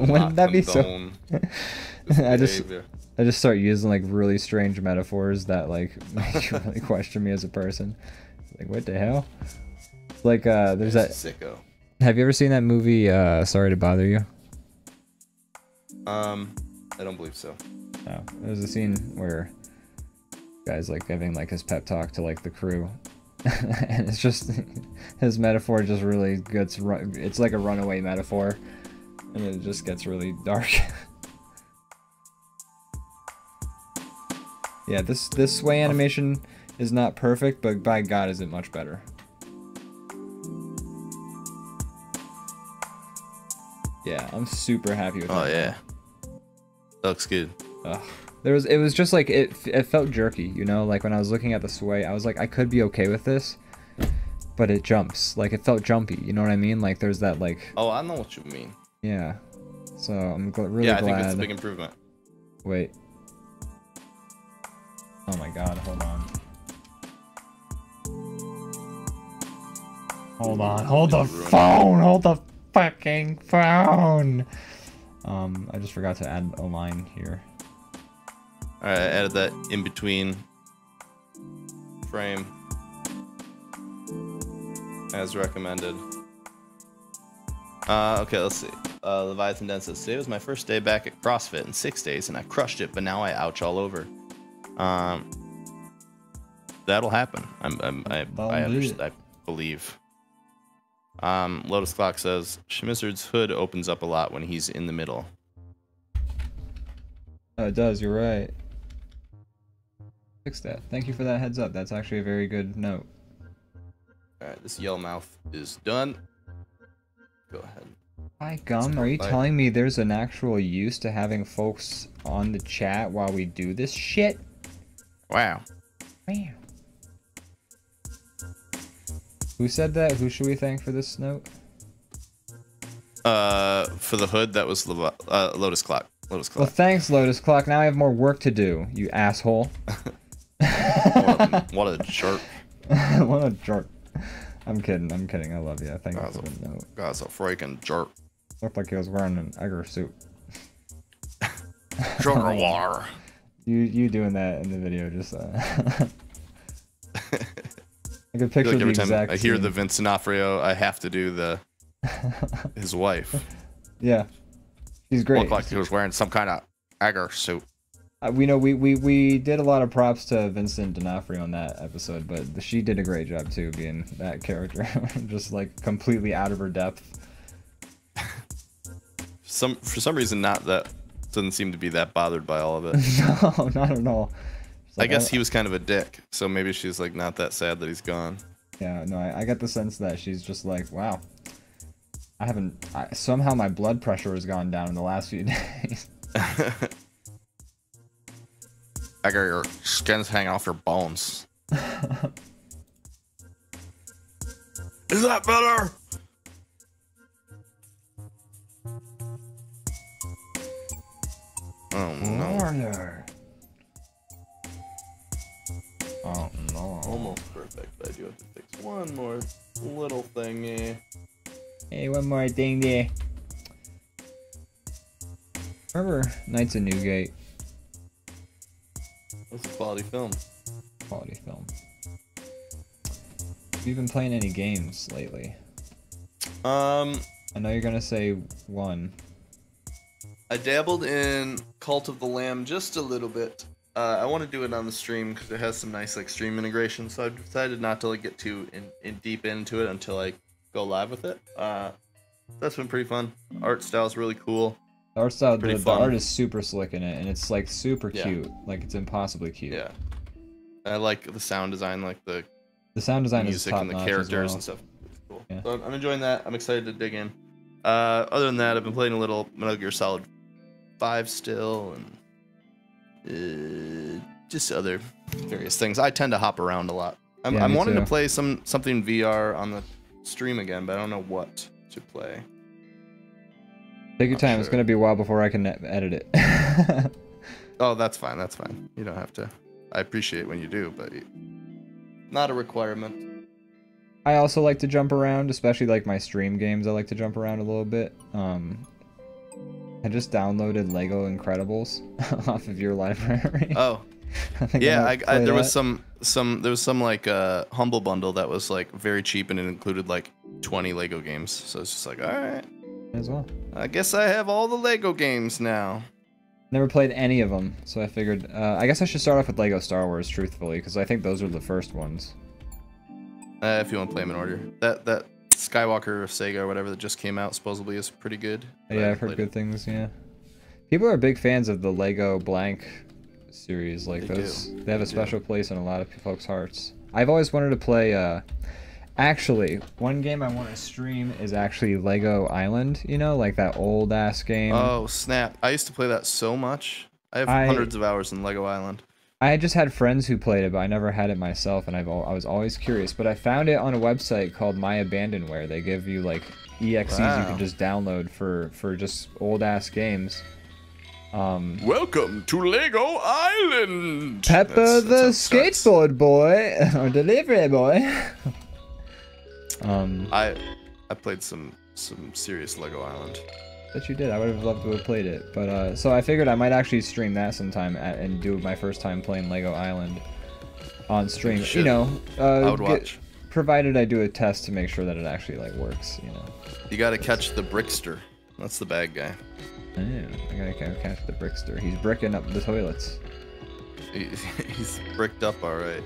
Wouldn't that be so? I just start using like really strange metaphors that like make you really question me as a person. Like, what the hell? Like there's that sicko. Have you ever seen that movie Sorry to Bother You? I don't believe so. No. There's a scene where guy's like giving like his pep talk to like the crew. And it's just his metaphor just really gets it's like a runaway metaphor, and it just gets really dark. Yeah, this sway animation is not perfect, but by God is it much better. Yeah, I'm super happy with that. Oh yeah, looks good. Ugh. It was just like it felt jerky, you know, like when I was looking at the sway, I was like, I could be okay with this, but it jumps, like it felt jumpy, you know what I mean? Like there's that like. Oh, I know what you mean. Yeah, so I'm really glad. Yeah, I think that's a big improvement. Wait. Oh my God! Hold on. Hold the phone. Hold the fucking phone. I just forgot to add a line here. Alright, I added that in between frame. As recommended. Okay, let's see. Leviathan Den says, today was my first day back at CrossFit in 6 days, and I crushed it, but now I ouch all over. That'll happen. I understand. I believe. Lotus Clock says, Schmizzard's hood opens up a lot when he's in the middle. Oh, it does. You're right. Fix that. Thank you for that heads up. That's actually a very good note. Alright, this yell mouth is done. Go ahead. Hi, Gum. Are you telling me there's an actual use to having folks on the chat while we do this shit? Wow. Wow. Who said that? Who should we thank for this note? For the hood, that was Lotus Clock. Lotus Clock. Well, thanks, Lotus Clock. Now I have more work to do, you asshole. What a jerk. What a jerk. I'm kidding. I'm kidding. I love you. Thank you for the note. God's a freaking jerk. Looked like he was wearing an Egger suit. Sugar water. You doing that in the video? Just I could picture like the every time exact I hear scene. the Vince D'Onofrio, I have to do the his wife. Yeah, she's great. Looked like he was wearing some kind of Egger suit. We know we did a lot of props to Vincent D'Onofrio on that episode, but she did a great job too, being that character, just like completely out of her depth. For some reason, not that doesn't seem to be that bothered by all of it. No, not at all. Like, I guess he was kind of a dick, so maybe she's like not that sad that he's gone. Yeah, no, I got the sense that she's just like, wow, somehow my blood pressure has gone down in the last few days. I got your skin's hanging off your bones. Is that better? Oh no. Oh no. Almost perfect, but I do have to fix one more little thingy. Hey, one more thing there. Remember Nights of Newgate? That's a quality film. Quality film. Have you been playing any games lately? I know you're gonna say one. I dabbled in Cult of the Lamb just a little bit. I want to do it on the stream because it has some nice like stream integration. So I've decided not to like get too deep into it until I go live with it. That's been pretty fun. Art style's really cool. The art style, the art is super slick in it, and it's like super cute. Like it's impossibly cute. Yeah. I like the sound design, like the sound design music is and the characters and stuff. It's cool. Yeah. So I'm enjoying that. I'm excited to dig in. Other than that, I've been playing a little Metal Gear Solid 5 still, and just other various things. I tend to hop around a lot. I'm wanting to play something VR on the stream again, but I don't know what to play. Take your time. Sure. It's gonna be a while before I can edit it. Oh, that's fine. That's fine. You don't have to. I appreciate when you do, but not a requirement. I also like to jump around, especially like my stream games. I like to jump around a little bit. I just downloaded Lego Incredibles off of your library. Oh, yeah. There was some like Humble Bundle that was like very cheap, and it included like 20 Lego games. So it's just like, all right. As well. I guess I have all the Lego games now. Never played any of them, so I figured I guess I should start off with Lego Star Wars, truthfully, because I think those are the first ones. If you want to play them in order, that Skywalker Sega or whatever that just came out supposedly is pretty good. Yeah, I've heard good things. Yeah, people are big fans of the Lego Blank series. Like they have a special place in a lot of folks' hearts. I've always wanted to play. Actually, one game I want to stream is actually Lego Island, you know, like that old ass game. Oh, snap. I used to play that so much. I have hundreds of hours in Lego Island. I just had friends who played it, but I never had it myself, and I was always curious. But I found it on a website called My Abandonware. They give you like EXEs you can just download for just old ass games. Welcome to Lego Island. Pepper the skateboard boy or delivery boy. I played some serious Lego Island. That you did. I would have loved to have played it, but so I figured I might actually stream that sometime and do my first time playing Lego Island. on stream. You know, I would watch. Provided I do a test to make sure that it actually like works. You know. You gotta catch the brickster. That's the bad guy. Yeah, I gotta catch the brickster. He's bricking up the toilets. He's bricked up, all right.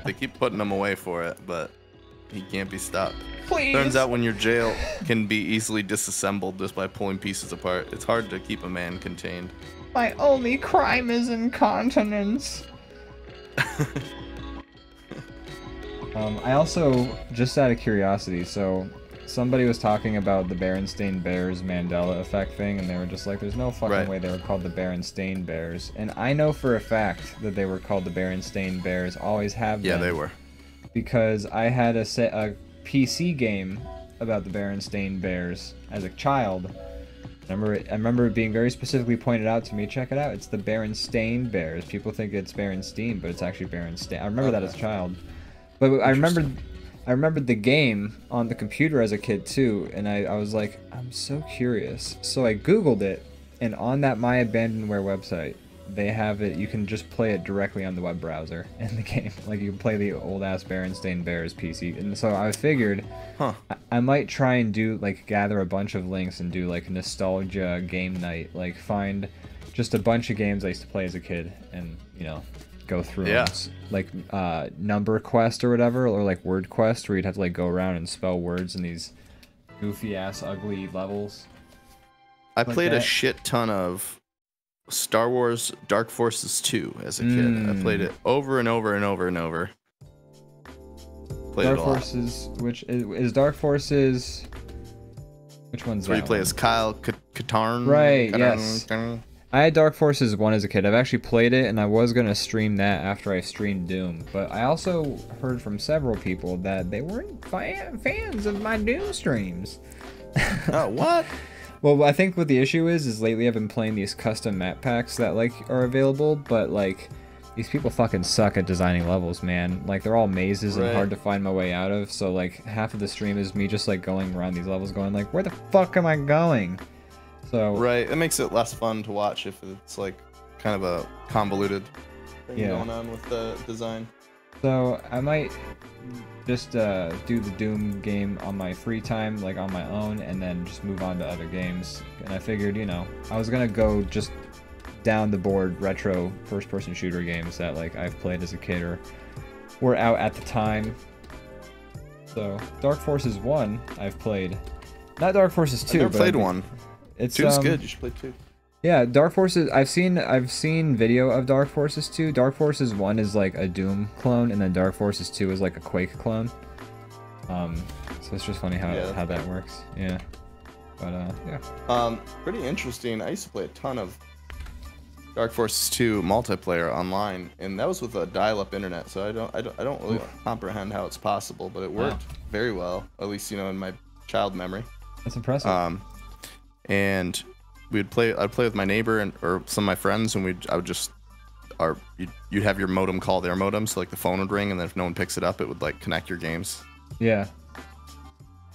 They keep putting him away for it, but he can't be stopped. Please. Turns out when your jail can be easily disassembled just by pulling pieces apart, it's hard to keep a man contained. My only crime is incontinence. I also, just out of curiosity, so somebody was talking about the Berenstain Bears Mandela effect thing, and they were just like, there's no fucking way they were called the Berenstain Bears. And I know for a fact that they were called the Berenstain Bears, always have been. Yeah, they were. Because I had a PC game about the Berenstain Bears as a child. I remember it being very specifically pointed out to me. Check it out, it's the Berenstain Bears. People think it's Berenstein, but it's actually Berenstain. I remember that as a child. But I remembered the game on the computer as a kid too, and I was like, I'm so curious. So I Googled it, and on that My Abandonware website, they have it, you can just play it directly on the web browser in the game. Like, you can play the old-ass Berenstain Bears PC. And so I figured I might try and do, like, gather a bunch of links and do, like, nostalgia game night. Like, find just a bunch of games I used to play as a kid and, you know, go through them. Like, Number Quest or whatever, or, like, Word Quest, where you'd have to, like, go around and spell words in these goofy-ass, ugly levels. I played a shit ton of Star Wars Dark Forces 2 as a kid. I played it over and over and over and over. Played Dark it a lot. Forces, which is Dark Forces. Which one's that? Where you play as Kyle Katarn. Right. Yes. I had Dark Forces 1 as a kid. I've actually played it, and I was gonna stream that after I streamed Doom. But I also heard from several people that they weren't fans of my Doom streams. Oh, what? Well, I think what the issue is lately I've been playing these custom map packs that, like, are available, but, like, these people fucking suck at designing levels, man. Like, they're all mazes and hard to find my way out of, so, like, half of the stream is me just, like, going around these levels going, like, where the fuck am I going? So... Right, it makes it less fun to watch if it's, like, kind of a convoluted thing going on with the design. So, I might just do the Doom game on my free time, like on my own, and then just move on to other games. And I figured, you know, I was gonna go just down the board retro first-person shooter games that, like, I've played as a kid or were out at the time. So, Dark Forces 1, I've played. Not Dark Forces 2, I've never played 1. It's 2's good, you should play 2. Yeah, Dark Forces, I've seen video of Dark Forces 2. Dark Forces 1 is like a Doom clone, and then Dark Forces 2 is like a Quake clone. So it's just funny how that works. Yeah. But yeah. Pretty interesting. I used to play a ton of Dark Forces 2 multiplayer online, and that was with a dial-up internet, so I don't really comprehend how it's possible, but it worked very well, at least, you know, in my child memory. That's impressive. And I'd play with my neighbor or some of my friends, and you'd have your modem call their modem, so, like, the phone would ring, and then if no one picks it up, it would, like, connect your games. Yeah.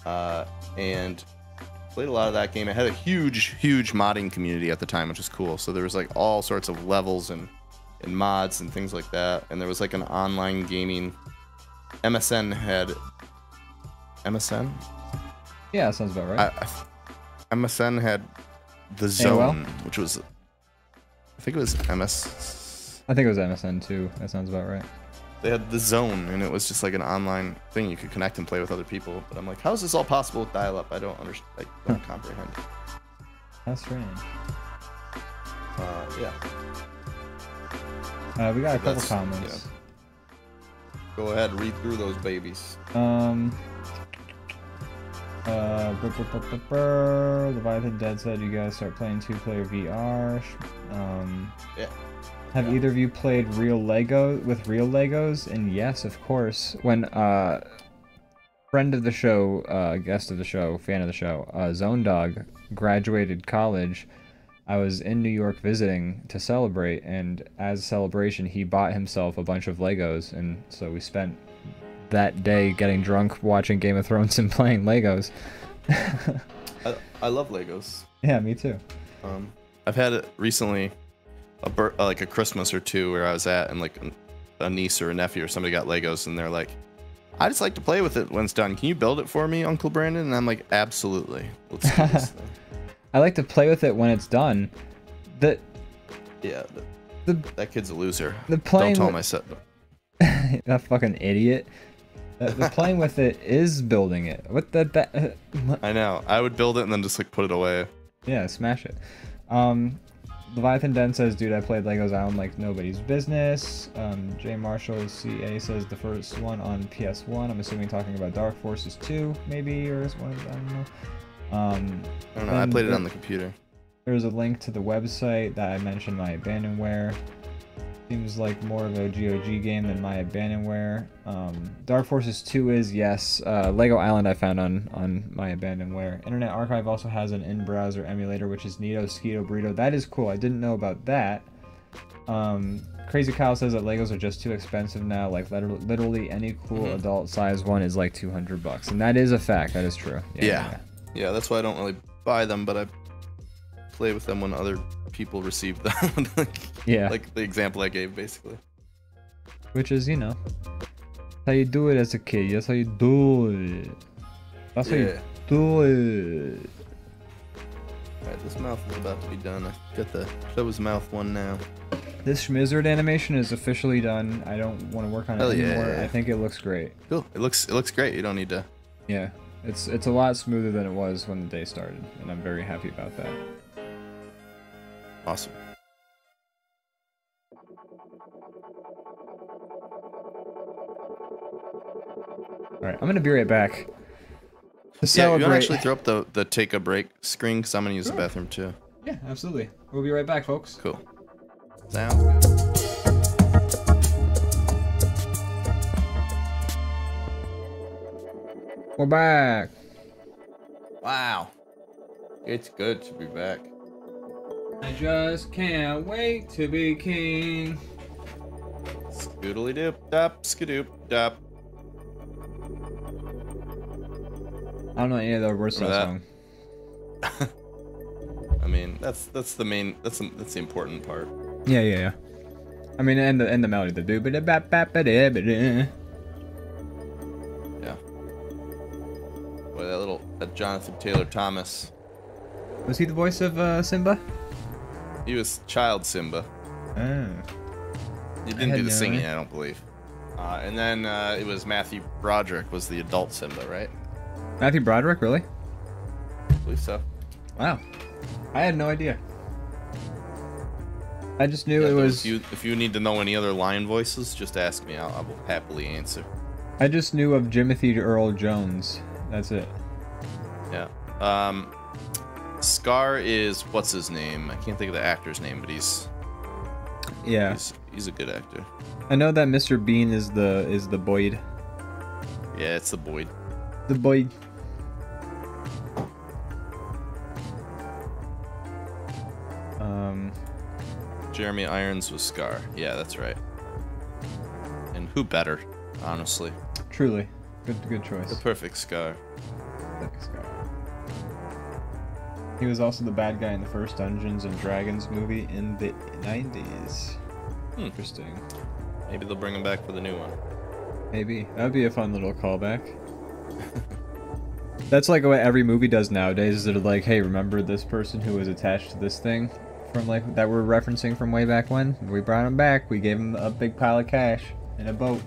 And played a lot of that game. It had a huge modding community at the time, which is cool. So there was, like, all sorts of levels and mods and things like that. And there was, like, an online gaming. MSN had MSN. Yeah, that sounds about right. MSN had The Zone, which was, I think it was I think it was MSN too. That sounds about right. They had The Zone, and it was just like an online thing you could connect and play with other people. But I'm like, how is this all possible with dial-up? I don't understand. I don't comprehend it. That's strange. Yeah. We got a couple comments. Yeah. Go ahead, read through those babies. Leviathan Dead said you guys start playing 2-player VR. Yeah. Have either of you played real Legos? And yes, of course. When friend of the show, guest of the show, fan of the show, Zone Dog graduated college, I was in New York visiting to celebrate, and as a celebration, he bought himself a bunch of Legos, and so we spent that day getting drunk, watching Game of Thrones, and playing Legos. I love Legos. Yeah, me too. I've had it recently, like a Christmas or two where I was at, and like a niece or a nephew or somebody got Legos and they're like, I just like to play with it when it's done. Can you build it for me, Uncle Brandon? And I'm like, absolutely. Let's do this thing. I like to play with it when it's done. That kid's a loser. Don't tell him I said that fucking idiot. The playing with it is building it. What the I know. I would build it and then just like put it away. Yeah, smash it. Leviathan Den says, dude, I played Legos Island like nobody's business. J Marshall CA says the first one on PS1. I'm assuming talking about Dark Forces 2, maybe, or one. I don't know. I don't know. I played it on the computer. There's a link to the website that I mentioned, My Abandonware. Seems like more of a GOG game than My Abandonware. Dark Forces 2 is, yes. Lego Island I found on My Abandonware. Internet Archive also has an in-browser emulator, which is Neato Skeeto Burrito. That is cool. I didn't know about that. Crazy Kyle says that Legos are just too expensive now. Like, literally any cool adult size one is like $200. And that is a fact. That is true. Yeah, that's why I don't really buy them, but I play with them when other people receive them. Like the example I gave, basically. Which is, you know, how you do it as a kid. That's how you do it. That's how you do it. Alright, this mouth is about to be done. I got the show his mouth one now. This Schmizzard animation is officially done. I don't want to work on it anymore. I think it looks great. Cool. It looks great. You don't need to. Yeah. It's a lot smoother than it was when the day started, and I'm very happy about that. Awesome. Alright, I'm gonna be right back. Yeah, you want to actually throw up the take a break screen, because I'm gonna use the bathroom too. Yeah, absolutely. We'll be right back, folks. Cool. Sounds good. We're back. Wow. It's good to be back. I just can't wait to be king. Scoodly doop dop, skadoop dop. I don't know any of the words to that song. I mean, that's the main, that's the important part. Yeah. I mean, and the melody, the doo ba da ba ba ba da ba da. Yeah. Boy, that Jonathan Taylor Thomas. Was he the voice of Simba? He was child Simba. Oh. He didn't do the singing, I don't believe. And then it was Matthew Broderick was the adult Simba, right? Matthew Broderick, really? I believe so. Wow. I had no idea. I just knew it was... If you need to know any other lion voices, just ask me. I will happily answer. I just knew of Jimothy Earl Jones. That's it. Yeah. Scar is... What's his name? I can't think of the actor's name, but he's... Yeah. He's a good actor. I know that Mr. Bean is the Boyd. Yeah, it's the Boyd. The Boyd. Jeremy Irons was Scar. Yeah, that's right. And who better, honestly? Truly. Good choice. The perfect Scar. Perfect Scar. He was also the bad guy in the first Dungeons and Dragons movie in the 90s. Interesting. Maybe they'll bring him back for the new one. Maybe. That would be a fun little callback. That's like what every movie does nowadays, is they're like, hey, remember this person who was attached to this thing from like that we're referencing from way back when? We brought him back. We gave him a big pile of cash and a boat.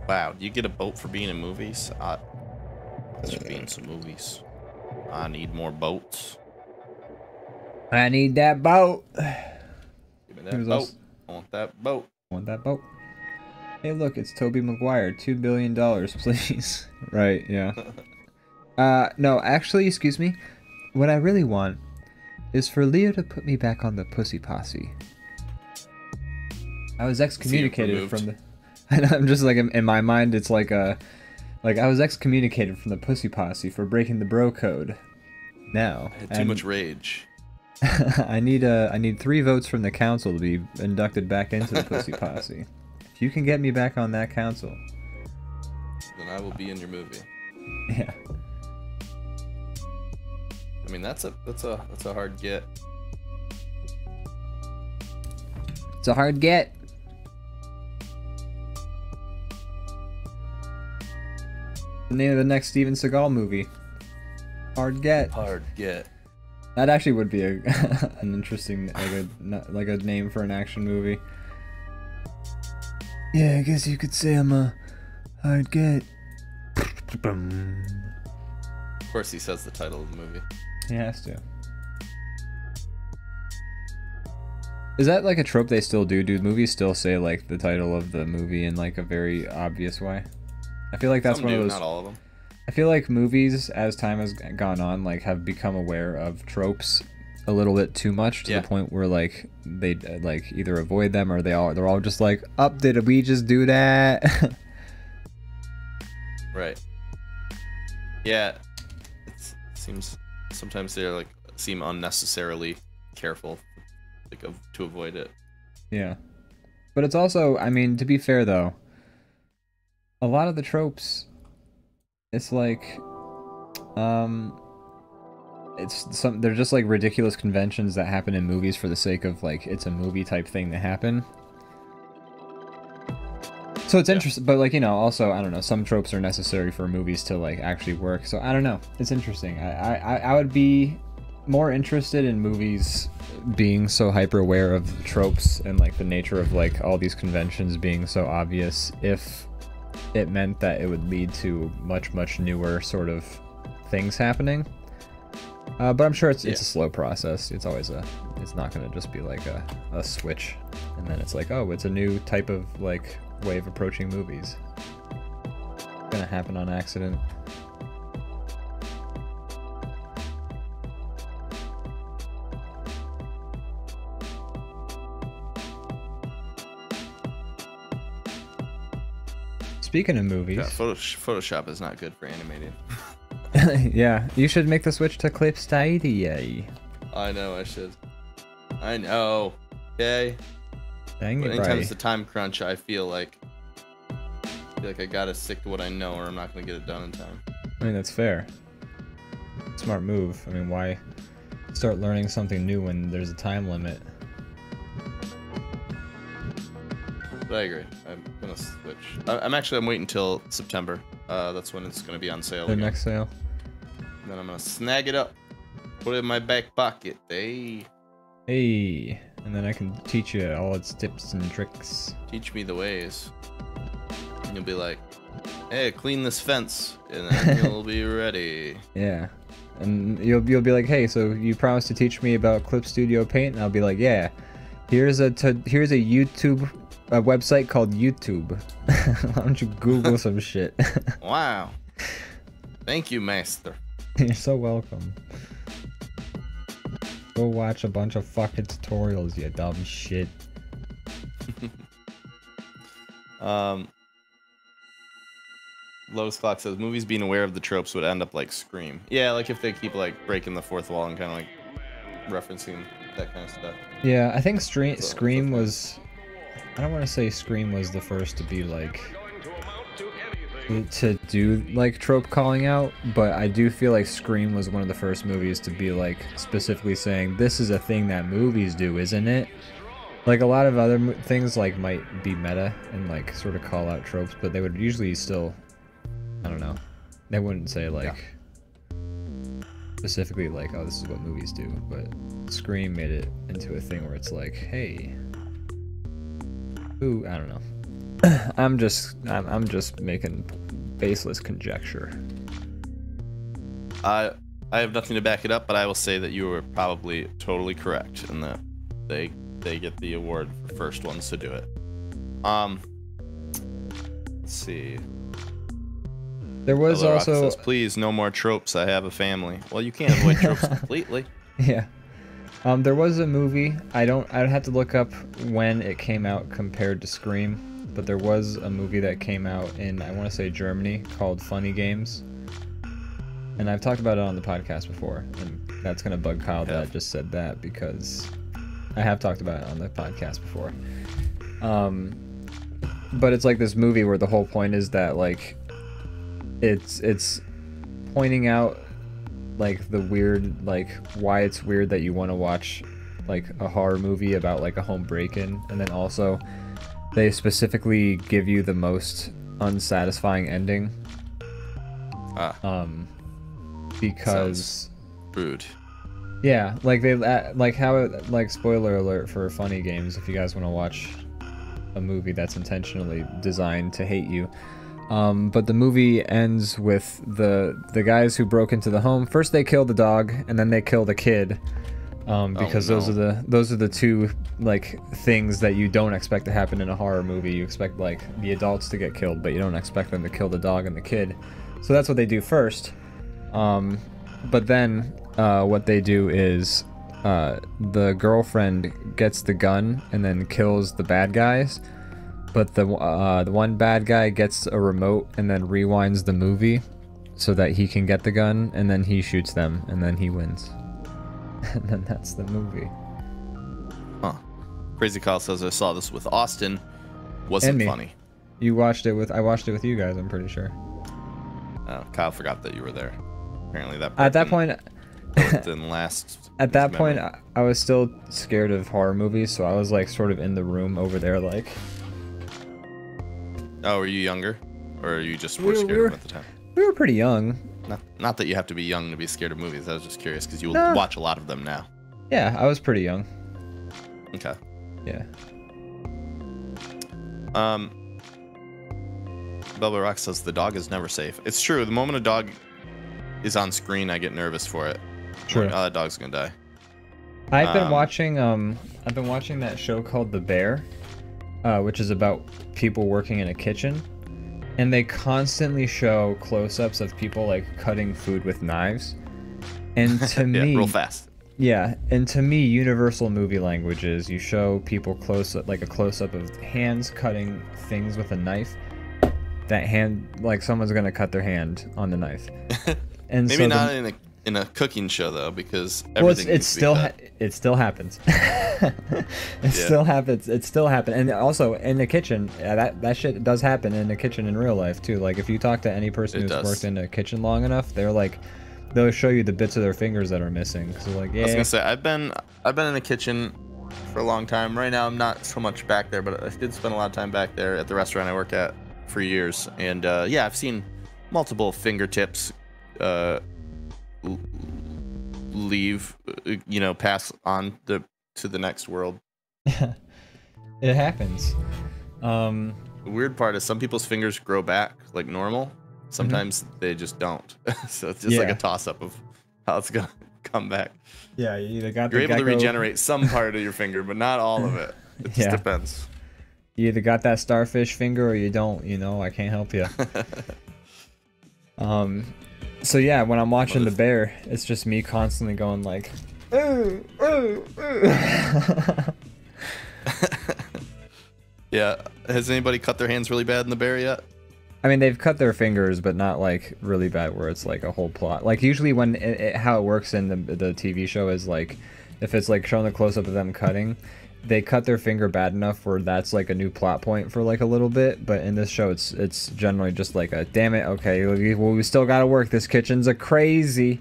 Wow, you get a boat for being in movies? I should be in some movies. I need more boats. I need that boat. Give me that boat. I want that boat. I want that boat. Hey, look, it's Tobey Maguire. $2 billion, please. Right, yeah. No, actually, excuse me. What I really want is for Leo to put me back on the Pussy Posse. I was excommunicated from the... I'm just like, in my mind, it's like I was excommunicated from the Pussy Posse for breaking the bro code. Now. I had too much rage. I need 3 votes from the council to be inducted back into the Pussy Posse. If you can get me back on that council, then I will be in your movie. Yeah. I mean, that's a hard get. It's a hard get. The name of the next Steven Seagal movie. Hard Get. Hard Get. That actually would be an interesting, like a name for an action movie. Yeah, I guess you could say I'm a hard get. Of course, he says the title of the movie. He has to. Is that like a trope they still do? Do movies still say like the title of the movie in like a very obvious way? I feel like that's one of those. Not all of them. I feel like movies, as time has gone on, like have become aware of tropes a little bit too much to the point where like they like either avoid them or they're all just like, "Up, did we just do that?" Right. Yeah. It seems sometimes they like seem unnecessarily careful, like to avoid it. Yeah. But it's also, I mean, to be fair though, a lot of the tropes, it's like, they're just like ridiculous conventions that happen in movies for the sake of like, it's a movie type thing to happen. So it's interesting, but like, you know, also, I don't know, some tropes are necessary for movies to like actually work. So I don't know, it's interesting. I would be more interested in movies being so hyper aware of tropes and like the nature of like all these conventions being so obvious if it meant that it would lead to much newer sort of things happening. But I'm sure it's a slow process. It's always it's not going to just be like a switch and then it's like, oh, it's a new type of like way of approaching movies. It's going to happen on accident. Speaking of movies... Yeah, Photoshop is not good for animating. Yeah, you should make the switch to Clipstadia. I know, I should. I know. Okay? Dang it, anytime it's a time crunch, I feel like I gotta stick to what I know or I'm not gonna get it done in time. I mean, that's fair. Smart move. I mean, why start learning something new when there's a time limit? But I agree. I'm gonna switch. I'm waiting until September. That's when it's gonna be on sale. The next sale. And then I'm gonna snag it up, put it in my back pocket. Hey. Hey. And then I can teach you all its tips and tricks. Teach me the ways. And you'll be like, hey, clean this fence, and then you'll be ready. Yeah. And you'll be like, hey, so you promised to teach me about Clip Studio Paint? And I'll be like, yeah. Here's a YouTube website called YouTube. Why don't you Google some shit? Wow. Thank you, master. You're so welcome. Go watch a bunch of fucking tutorials, you dumb shit. Lotus Clock says movies being aware of the tropes would end up like Scream. Yeah, like if they keep like breaking the fourth wall and kind of like referencing that kind of stuff. Yeah, I think Scream was... I don't want to say Scream was the first to be like... to do like trope calling out, but I do feel like Scream was one of the first movies to be like specifically saying this is a thing that movies do, isn't it? Like a lot of other things like might be meta and like sort of call out tropes, but they would usually still, I don't know, they wouldn't say like specifically like, oh, this is what movies do, but Scream made it into a thing where it's like, hey, ooh, I don't know. I'm just making baseless conjecture. I have nothing to back it up, but I will say that you were probably totally correct in that they get the award for first ones to do it. Let's see. There was Hello, also says, please no more tropes. I have a family. Well, you can't avoid tropes completely. Yeah. There was a movie. I'd have to look up when it came out compared to Scream, but there was a movie that came out in, I want to say, Germany called Funny Games. And I've talked about it on the podcast before, and that's going to bug Kyle that I just said that because I have talked about it on the podcast before. But it's like this movie where the whole point is that like it's pointing out like the weird, like why it's weird that you want to watch like a horror movie about like a home break-in, and then also they specifically give you the most unsatisfying ending. Because sounds rude. Yeah, like they like how it, like spoiler alert for funny games if you guys want to watch a movie that's intentionally designed to hate you. But the movie ends with the guys who broke into the home. First they kill the dog and then they kill the kid. Because those are the two like things that you don't expect to happen in a horror movie. You expect like the adults to get killed, but you don't expect them to kill the dog and the kid. So that's what they do first. But then what they do is the girlfriend gets the gun and then kills the bad guys. But the one bad guy gets a remote and then rewinds the movie so that he can get the gun, and then he shoots them and then he wins. And then that's the movie. Huh. Crazy Kyle says I saw this with Austin. Wasn't funny. You watched it with I watched it with you guys, I'm pretty sure. Kyle forgot that you were there. Apparently that at that point didn't last. At that point I was still scared of horror movies, so I was like sort of in the room over there like. Oh, were you younger? Or you just were scared of them at the time? We were pretty young. Not that you have to be young to be scared of movies. I was just curious because you watch a lot of them now. Yeah, I was pretty young. Okay. Yeah. Bubba Rock says the dog is never safe. It's true. The moment a dog is on screen, I get nervous for it. True. Like, oh, that dog's gonna die. I've been watching that show called The Bear, which is about people working in a kitchen. And they constantly show close-ups of people like cutting food with knives. And to me, real fast. Yeah, and to me, universal movie language is you show people close-up, like a close-up of hands cutting things with a knife. That hand, like someone's gonna cut their hand on the knife. And maybe so not in a cooking show though, because everything. Well, it still happens. It still happens, and also in the kitchen, that shit does happen in the kitchen in real life too. Like if you talk to any person who's worked in a kitchen long enough, they'll show you the bits of their fingers that are missing. So like, yeah. I was gonna say I've been in a kitchen for a long time. Right now I'm not so much back there, but I did spend a lot of time back there at the restaurant I work at for years, and yeah, I've seen multiple fingertips leave, pass on to the next world. It happens. The weird part is some people's fingers grow back like normal. Sometimes they just don't. So it's just like a toss-up of how it's gonna come back. Yeah, you either got you're able to regenerate some part of your finger, but not all of it. It just depends. You either got that starfish finger or you don't. I can't help you. So yeah, when I'm watching The Bear, it's just me constantly going like, ooh, ooh, ooh. Yeah. Has anybody cut their hands really bad in The Bear yet? I mean, they've cut their fingers, but not like really bad where it's like a whole plot. Like usually when how it works in the TV show is like, if it's like showing the close-up of them cutting, they cut their finger bad enough where that's like a new plot point for like a little bit. But in this show, it's generally just like a damn it, okay, well we still gotta work. This kitchen's a crazy.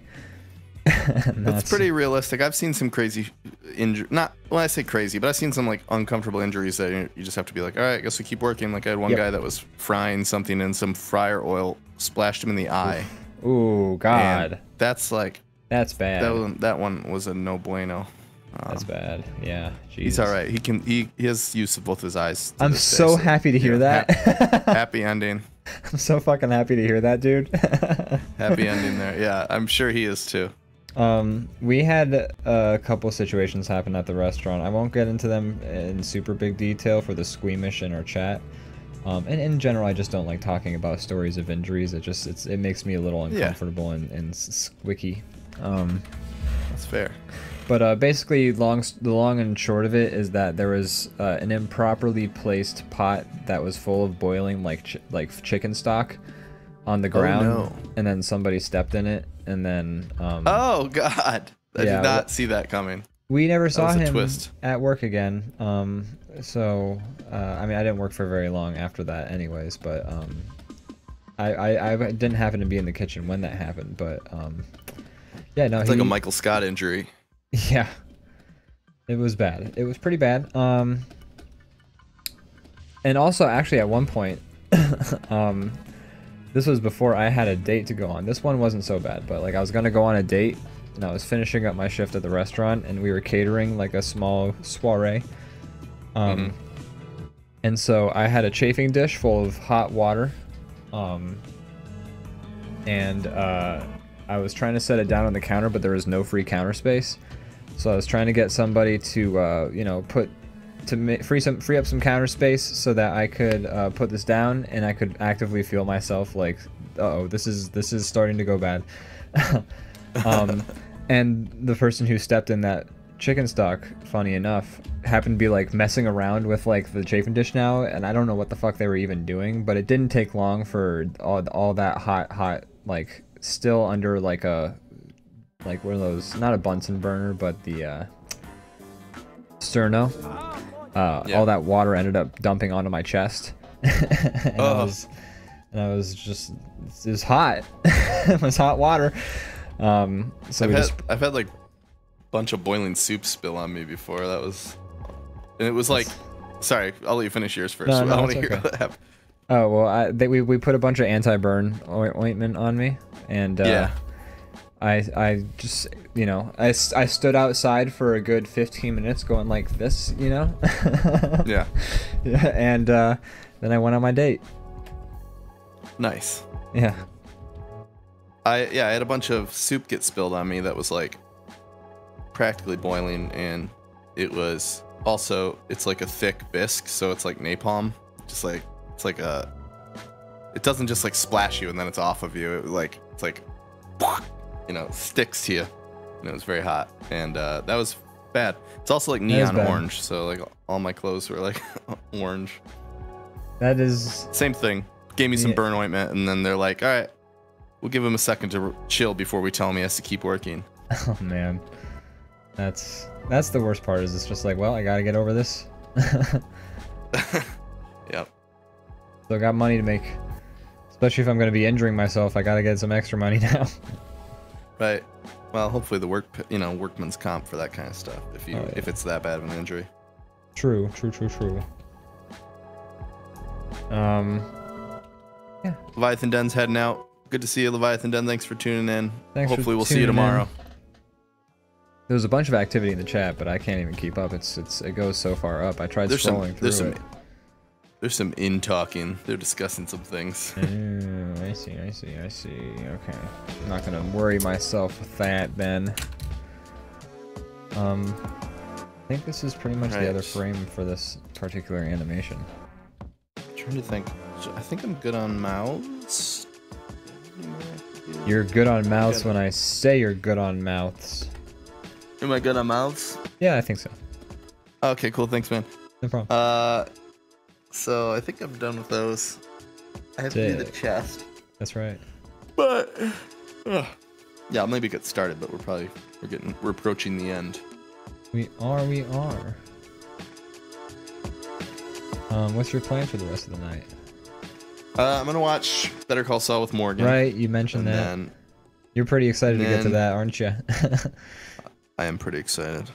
It's pretty realistic. I've seen some crazy injury. Not when I say crazy, but I've seen some like uncomfortable injuries that you just have to be like, all right, I guess we keep working. Like I had one guy that was frying something and some fryer oil splashed him in the eye. Ooh, God. And that's like. That's bad. That one was a no bueno. That's bad. Yeah. Jesus. He's all right. He has use of both his eyes. I'm so happy to hear that. Happy ending. I'm so fucking happy to hear that, dude. Happy ending there. Yeah, I'm sure he is too. We had a couple situations happen at the restaurant. I won't get into them in super big detail for the squeamish in our chat. And in general, I just don't like talking about stories of injuries. It makes me a little uncomfortable and squicky. That's fair. But basically, the long and short of it is that there was an improperly placed pot that was full of boiling like chicken stock on the ground, and then somebody stepped in it, and then oh God, I did not see that coming. We never saw him at work again. So I mean, I didn't work for very long after that, anyways. But I didn't happen to be in the kitchen when that happened. But yeah, no, it's like a Michael Scott injury. Yeah, it was bad. It was pretty bad. And also, actually, at one point, This was before I had a date to go on. This one wasn't so bad, but like I was gonna go on a date, and I was finishing up my shift at the restaurant, and we were catering like a small soiree. And so I had a chafing dish full of hot water, and I was trying to set it down on the counter, but there was no free counter space. So I was trying to get somebody to, you know, free up some counter space so that I could put this down, and I could actively feel myself like, uh-oh, this is starting to go bad. And the person who stepped in that chicken stock, funny enough, happened to be like messing around with like the chafing dish now, and I don't know what the fuck they were even doing, but it didn't take long for all that hot like still under like a one of those, not a Bunsen burner, but the Sterno. All that water ended up dumping onto my chest. And I was just, it was hot. It was hot water. So I've had like a bunch of boiling soup spill on me before. That was, and it was like, sorry, I'll let you finish yours first. No, I want to hear what happened. Oh well, we put a bunch of anti-burn ointment on me, and yeah. I just, you know, I stood outside for a good 15 minutes going like this, you know? Yeah. Yeah, and then I went on my date. Nice. Yeah. I had a bunch of soup get spilled on me that was like practically boiling, and it was also, it's like a thick bisque, so it's like napalm. Just like, it's like a, it doesn't just like splash you and then it's off of you. It's like, you know, sticks to you, and it was very hot, and that was bad. It's also like neon orange, so like all my clothes were like orange. That is same thing. Gave me some burn ointment, and then they're like, all right, we'll give him a second to chill before we tell him he has to keep working. Oh man, that's the worst part. Is it's just like, well, I gotta get over this. Yep. So I got money to make, especially if I'm gonna be injuring myself. I gotta get some extra money now. Right. Well, hopefully the workman's comp for that kind of stuff. If it's that bad of an injury. True. Yeah. Leviathan Den's heading out. Good to see you, Leviathan Den. Thanks for tuning in. Hopefully we'll see you tomorrow. There's a bunch of activity in the chat, but I can't even keep up. It goes so far up. I tried scrolling through it. There's some in-talking. They're discussing some things. I see. Okay. I'm not gonna worry myself with that then. I think this is pretty much the other frame for this particular animation. I'm trying to think. I think I'm good on mouths. You're good on mouths when I say you're good on mouths. Am I good on mouths? Yeah, I think so. Okay, cool. Thanks, man. No problem. So I think I'm done with those. I have to do the chest. That's right. But yeah, I'll maybe get started, but we're approaching the end. We are. What's your plan for the rest of the night? I'm gonna watch Better Call Saul with Morgan. Right, you mentioned that. Then, you're pretty excited to get to that, aren't you? I am pretty excited.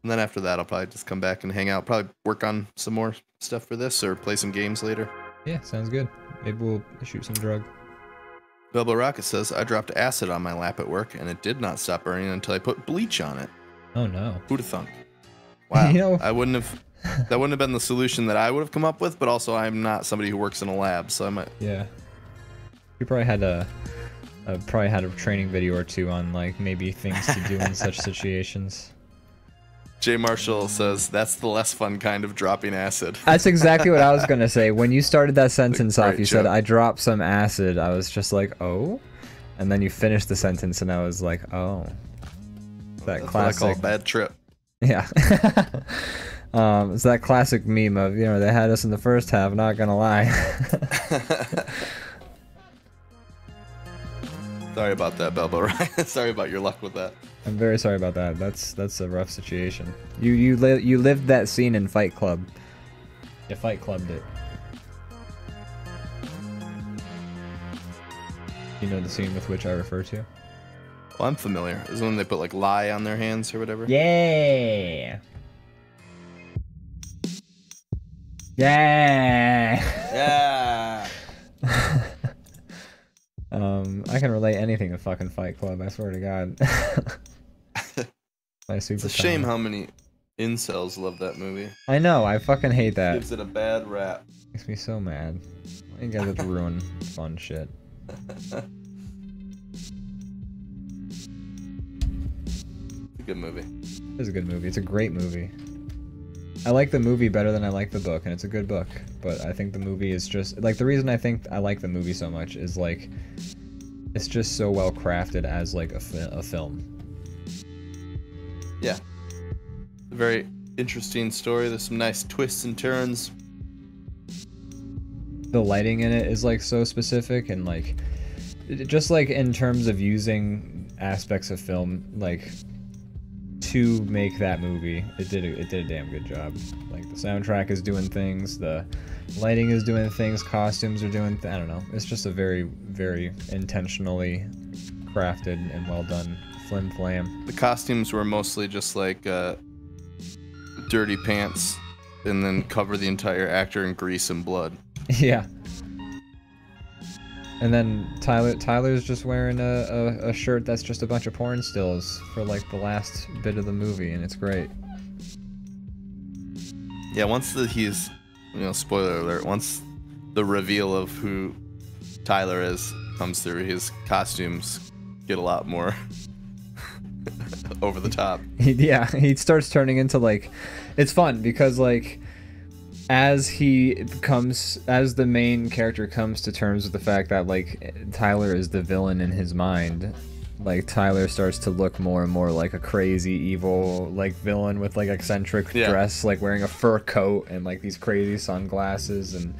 And then after that, I'll probably just come back and hang out. Probably work on some more stuff for this, or play some games later. Yeah, sounds good. Maybe we'll shoot some drug. Bilbo Rocket says, I dropped acid on my lap at work, and it did not stop burning until I put bleach on it. Oh no. Who'd have thunk? Wow. You know, that wouldn't have been the solution that I would have come up with, but also I'm not somebody who works in a lab, so I might... Yeah. You probably had a training video or two on like maybe things to do in such situations. Jay Marshall says, that's the less fun kind of dropping acid. That's exactly what I was going to say. When you started that sentence off, you said, I dropped some acid. I was just like, oh? And then you finished the sentence, and I was like, oh. That classic. What I call a bad trip. Yeah. It's that classic meme of, you know, they had us in the first half, not going to lie. Sorry about that, Belbo. Sorry about your luck with that. I'm very sorry about that. That's a rough situation. You lived that scene in Fight Club. You Fight Clubbed it. You know the scene with which I refer to? Well, I'm familiar. Is when they put like lye on their hands or whatever? Yeah. Yeah. Yeah. I can relate anything to fucking Fight Club, I swear to God. It's a shame how many incels love that movie. I know, I fucking hate that. Gives it a bad rap. Makes me so mad. Why you guys have to ruin fun shit? It's a good movie. It's a good movie. It's a great movie. I like the movie better than I like the book, and it's a good book. But I think the movie is just like the reason I think I like the movie so much is like it's just so well crafted as like a film. Yeah. A very interesting story. There's some nice twists and turns. The lighting in it is like so specific and like just like in terms of using aspects of film like to make that movie, it did a damn good job. Like the soundtrack is doing things, the lighting is doing things, costumes are doing I don't know. It's just a very, very intentionally crafted and well done flim flam. The costumes were mostly just like dirty pants and then cover the entire actor in grease and blood. Yeah. And then Tyler's just wearing a shirt that's just a bunch of porn stills for like the last bit of the movie, and it's great. Yeah, once he's, spoiler alert, once the reveal of who Tyler is comes through, his costumes get a lot more over the top. Yeah, he starts turning into like, it's fun because like, as the main character comes to terms with the fact that like Tyler is the villain in his mind, like Tyler starts to look more and more like a crazy evil like villain with like eccentric dress, like wearing a fur coat and like these crazy sunglasses, and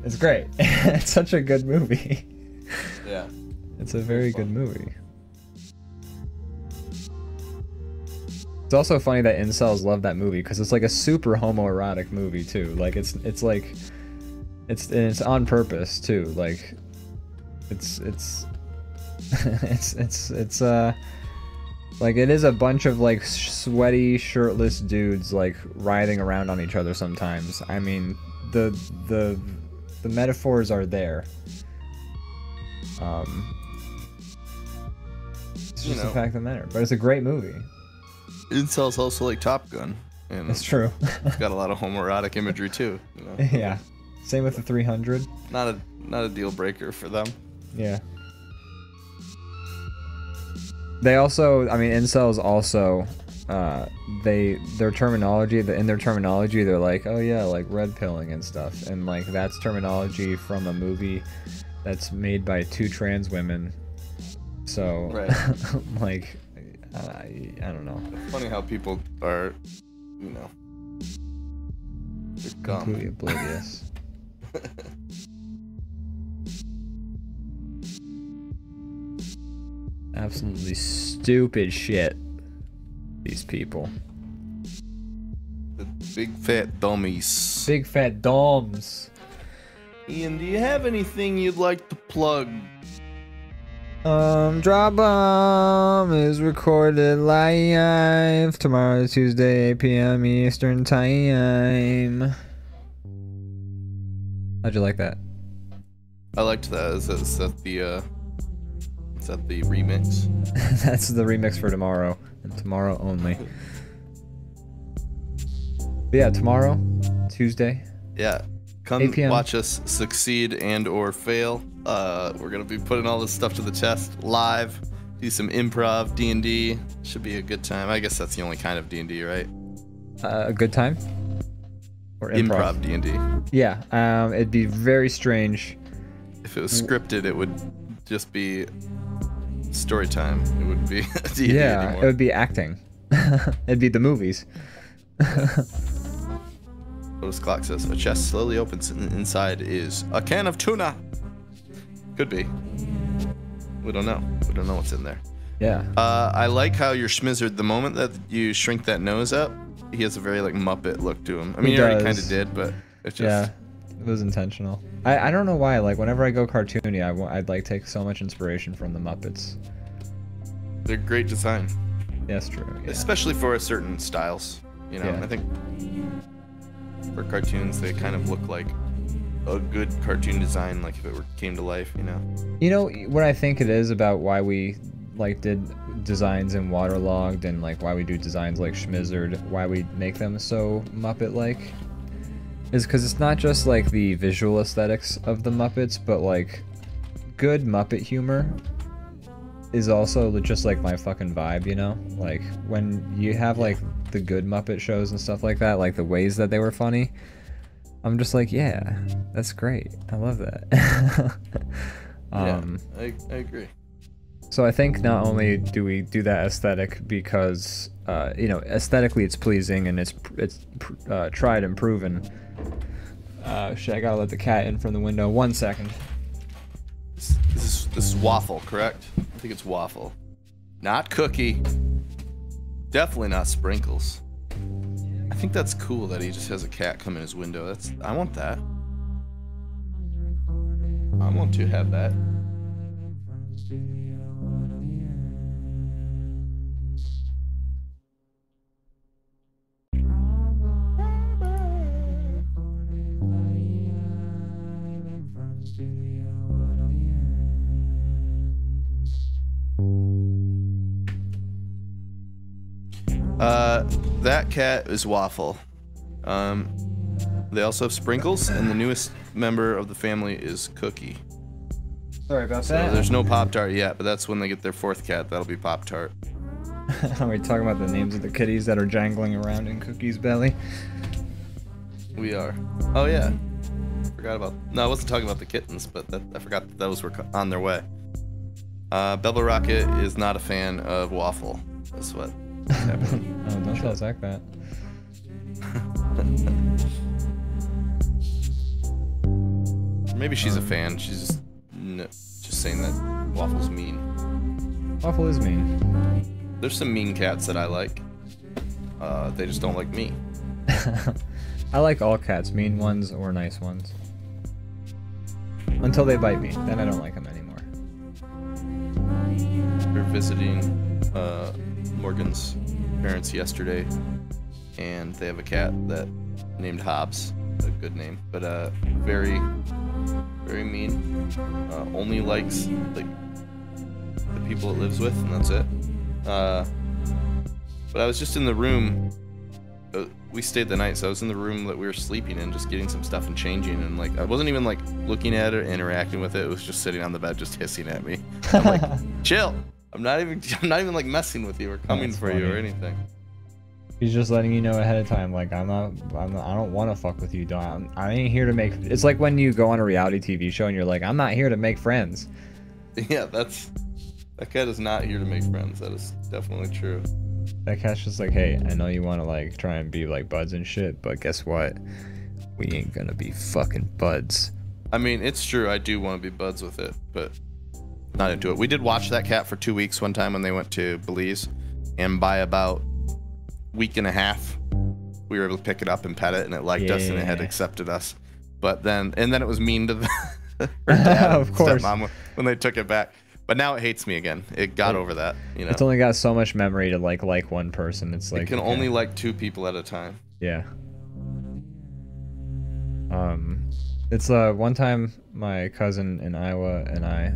it's great. It's such a good movie. Yeah, it's a very good movie. It's also funny that incels love that movie because it's like a super homoerotic movie too. Like it's on purpose too. Like it's like it is a bunch of like sweaty shirtless dudes like writhing around on each other sometimes. I mean the metaphors are there. It's just the fact of the matter. But it's a great movie. Incels also like Top Gun. And that's true. It's got a lot of homoerotic imagery too. Yeah. Same with the 300. Not a deal breaker for them. Yeah. They also, I mean, incels also, in their terminology, they're like, oh yeah, like red pilling and stuff, and like that's terminology from a movie that's made by 2 trans women. So, right. like. I don't know. It's funny how people are, they're completely oblivious. Absolutely stupid shit. These people. The big fat dummies. Big fat doms. Ian, do you have anything you'd like to plug? DrawBomb is recorded live tomorrow, Tuesday, 8 p.m. Eastern Time. How'd you like that? I liked that. Is that the remix? That's the remix for tomorrow, and tomorrow only. But yeah, tomorrow, Tuesday. Yeah. Come watch us succeed and or fail. We're gonna be putting all this stuff to the test live. Do some improv, D&D. Should be a good time. I guess that's the only kind of D&D, right? A good time? Or improv? D&D. Yeah. It'd be very strange. If it was scripted, it would just be story time. It wouldn't be D&D anymore. It would be acting. It'd be the movies. Lotus Clock says, a chest slowly opens and inside is a can of tuna. Could be. We don't know. We don't know what's in there. Yeah. I like how you're schmizzard the moment that you shrink that nose up. He has a very like Muppet look to him. I mean, he already kind of did, but it's just... Yeah, it was intentional. I don't know why. Like whenever I go cartoony, I'd like take so much inspiration from the Muppets. They're great design. That's true. Yeah. Especially for certain styles. I think for cartoons they kind of look like a good cartoon design, like if it came to life, you know. You know what I think it is about why we like did designs in Waterlogged and like why we do designs like Schmizzard, why we make them so Muppet-like, is because it's not just like the visual aesthetics of the Muppets, but like good Muppet humor is also just like my fucking vibe, you know? Like when you have like the good Muppet shows and stuff like that, like the ways that they were funny, I'm just like, yeah, that's great. I love that. Yeah, I agree. So I think not only do we do that aesthetic because, you know, aesthetically it's pleasing and it's tried and proven. Shit, I gotta let the cat in from the window. 1 second. This is waffle, correct? I think it's waffle. Not cookie. Definitely not sprinkles. I think that's cool that he just has a cat come in his window. I want that. I want to have that. That cat is Waffle. They also have Sprinkles, and the newest member of the family is Cookie. Sorry about that. There's no Pop-Tart yet, but that's when they get their 4th cat. That'll be Pop-Tart. Are we talking about the names of the kitties that are jangling around in Cookie's belly? We are. Oh yeah. Forgot about. No, I wasn't talking about the kittens, but I forgot that those were on their way. Bubble Rocket is not a fan of Waffle. That's what. Oh, don't tell Zach that. Maybe she's a fan. She's just saying that Waffle's mean. Waffle is mean. There's some mean cats that I like. They just don't like me. I like all cats, mean ones or nice ones. Until they bite me, then I don't like them anymore. We were visiting Morgan's parents yesterday, and they have a cat that named Hobbs, a good name, but very, very mean. Only likes like the people it lives with, and that's it. But I was just in the room. We stayed the night, so I was in the room that we were sleeping in, just getting some stuff and changing, and like I wasn't even like looking at it, interacting with it. It was just sitting on the bed, just hissing at me. I'm like, chill. I'm not even like messing with you or coming for you or anything. He's just letting you know ahead of time, like I don't want to fuck with you. I ain't here to make. It's like when you go on a reality TV show and you're like, I'm not here to make friends. Yeah, that cat is not here to make friends. That is definitely true. That cat's just like, hey, I know you want to like try and be like buds and shit, but guess what? We ain't gonna be fucking buds. I mean, it's true. I do want to be buds with it, but not into it. We did watch that cat for 2 weeks one time when they went to Belize, and by about week and a half, we were able to pick it up and pet it, and it liked us and it had accepted us. But then it was mean to her dad of course, stepmom when they took it back. But now it hates me again. It got over that, you know. It's only got so much memory to like one person. It's like it can only like 2 people at a time. Yeah. It's one time my cousin in Iowa and I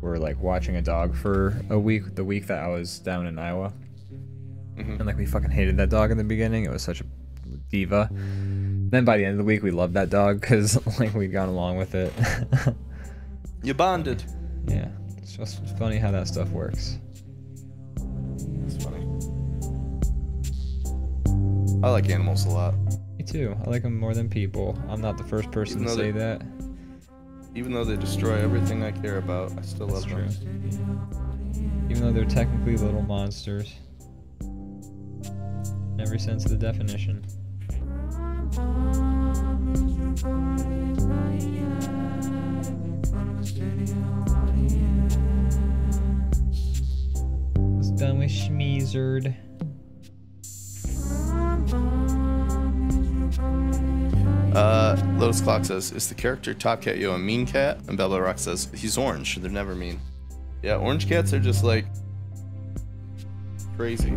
were like watching a dog for a week, the week that I was down in Iowa. And like we fucking hated that dog in the beginning. It was such a diva. Then by the end of the week we loved that dog because like we'd gone along with it. You bonded. Yeah, it's just funny how that stuff works. It's funny. I like animals a lot. Me too. I like them more than people. I'm not the first person to say that. Even though they destroy everything I care about, I still love them. Yeah. Even though they're technically little monsters. In every sense of the definition. It's done with Schmeezard. Lotus Clock says, is the character Top Cat Yo a mean cat? And Bella Rock says, he's orange. They're never mean. Yeah, orange cats are just like crazy.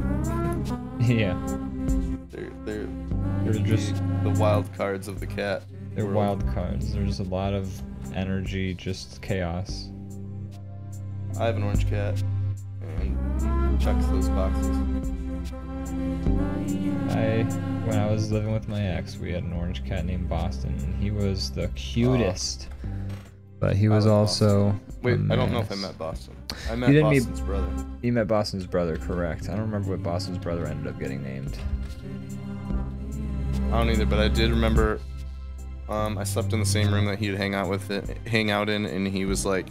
Yeah. They're just the wild cards of the cat. They're wild cards. There's a lot of energy, just chaos. I have an orange cat, and he chucks those boxes. When I was living with my ex, we had an orange cat named Boston, and he was the cutest. But he was also... Wait, I don't know if I met Boston. I met Boston's brother. You met Boston's brother, correct. I don't remember what Boston's brother ended up getting named. I don't either, but I did remember I slept in the same room that he'd hang out in, and he was like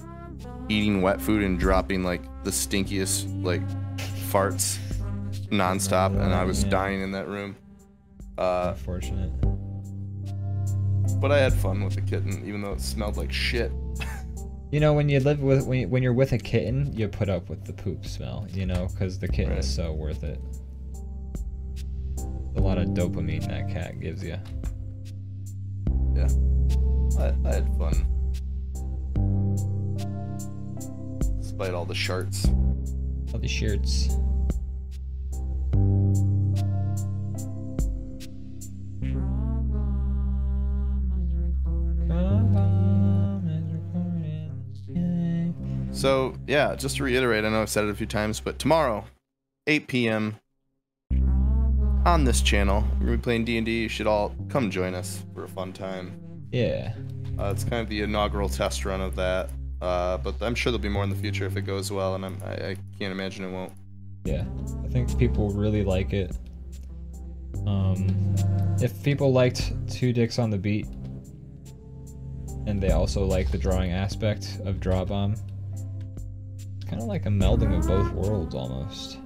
eating wet food and dropping like the stinkiest like farts nonstop, and I was dying in that room. Unfortunate. But I had fun with the kitten, even though it smelled like shit. You know, when you live with when you're with a kitten, you put up with the poop smell, you know, because the kitten is so worth it. A lot of dopamine that cat gives you. Yeah, I had fun, despite all the sharts. All the shirts. So, yeah, just to reiterate, I know I've said it a few times, but tomorrow, 8 p.m. on this channel, we're going to be playing D&D. You should all come join us for a fun time. Yeah. It's kind of the inaugural test run of that, but I'm sure there'll be more in the future if it goes well, and I can't imagine it won't. Yeah, I think people really like it. If people liked Two Dicks on the Beat, and they also like the drawing aspect of DrawBomb, kind of like a melding of both worlds almost.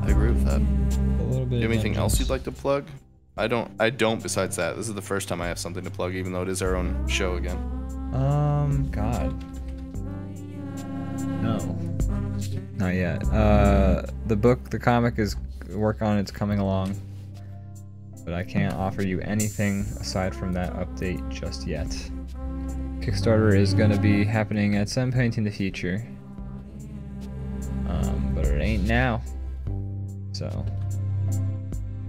I agree with that. A little bit. Do you have anything else you'd like to plug? I don't besides that. This is the first time I have something to plug, even though it is our own show again. God. No. Not yet. The comic is work on, it's coming along. But I can't offer you anything aside from that update just yet. Kickstarter is going to be happening at some point in the future. But it ain't now. So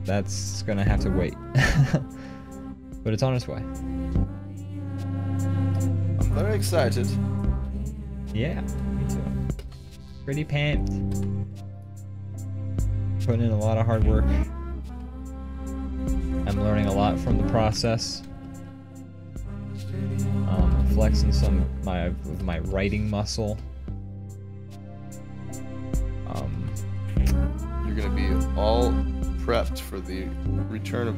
that's going to have to wait. But it's on its way. I'm very excited. Yeah, me too. Pretty pumped. Putting in a lot of hard work. I'm learning a lot from the process. Flexing some of my writing muscle. You're gonna be all prepped for the return of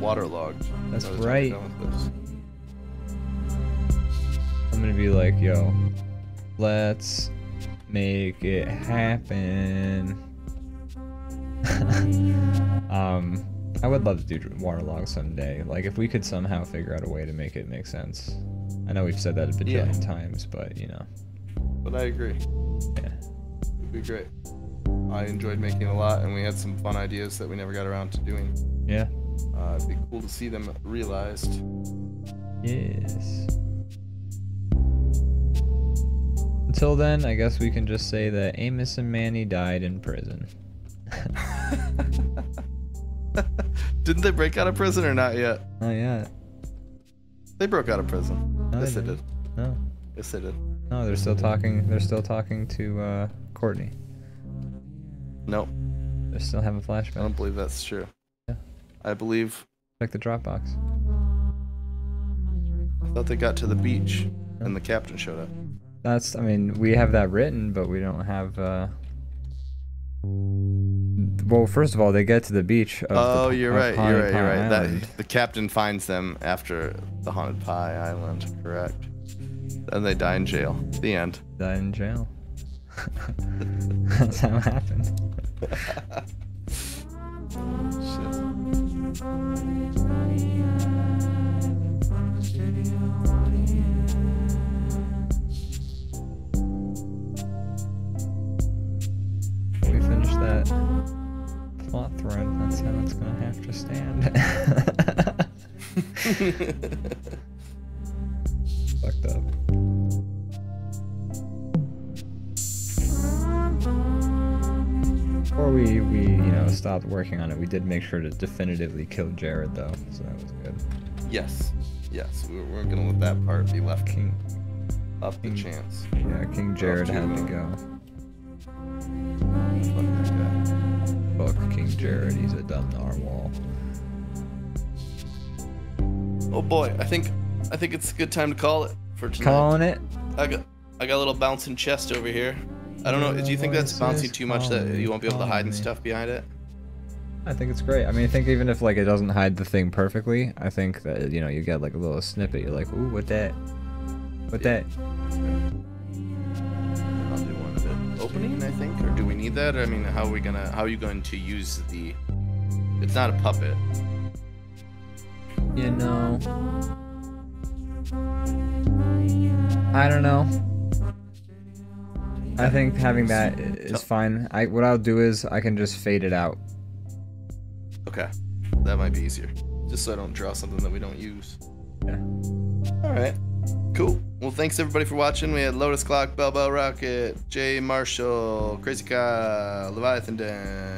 Waterlogged. That's right. I'm gonna be like, yo, let's make it happen. I would love to do Waterlog someday. Like, if we could somehow figure out a way to make it make sense. I know we've said that a bajillion times, but you know. But I agree. Yeah. It'd be great. I enjoyed making a lot, and we had some fun ideas that we never got around to doing. Yeah. It'd be cool to see them realized. Yes. Until then, I guess we can just say that Amos and Manny died in prison. Didn't they break out of prison or not yet? Not yet. They broke out of prison. No, yes, they did. No. Yes, they did. No, they're still talking. They're still talking to Courtney. Nope. They're still having flashbacks. I don't believe that's true. Yeah. I believe. Check the Dropbox. I thought they got to the beach and the captain showed up. That's. I mean, we have that written, but we don't have. Well, first of all, they get to the beach. Oh, you're right. You're right. That the captain finds them after the Haunted Pie Island. Correct. Then they die in jail. The end. Die in jail. That's how it happened. Shit. We finished that plot thread. That's how it's gonna have to stand. Fucked up. Before we stopped working on it, we did make sure to definitively kill Jared, though, so that was good. Yes. Yes, we weren't gonna let that part be left up the chance. Yeah, King Jared had to go. Fuck that guy. Fuck King Jared, he's a dumb narwhal. Oh boy, I think it's a good time to call it for tonight. Calling it? I got a little bouncing chest over here. I don't know, do you think that's bouncing too much that you won't be able to hide and stuff behind it? I think it's great. I mean, I think even if like it doesn't hide the thing perfectly, I think that, you know, you get like a little snippet. You're like, ooh, what that? What that? I'll do one of it. Opening, I think, or do we need that? Or, I mean, how are you going to use the? It's not a puppet. You know, I don't know. I think having that is fine. What I'll do is I can just fade it out. Okay, that might be easier. Just so I don't draw something that we don't use. Yeah. All right. Cool. Well, thanks everybody for watching. We had Lotus Clock, Bell Rocket, Jay Marshall, Crazy Kyle, Leviathan Dan.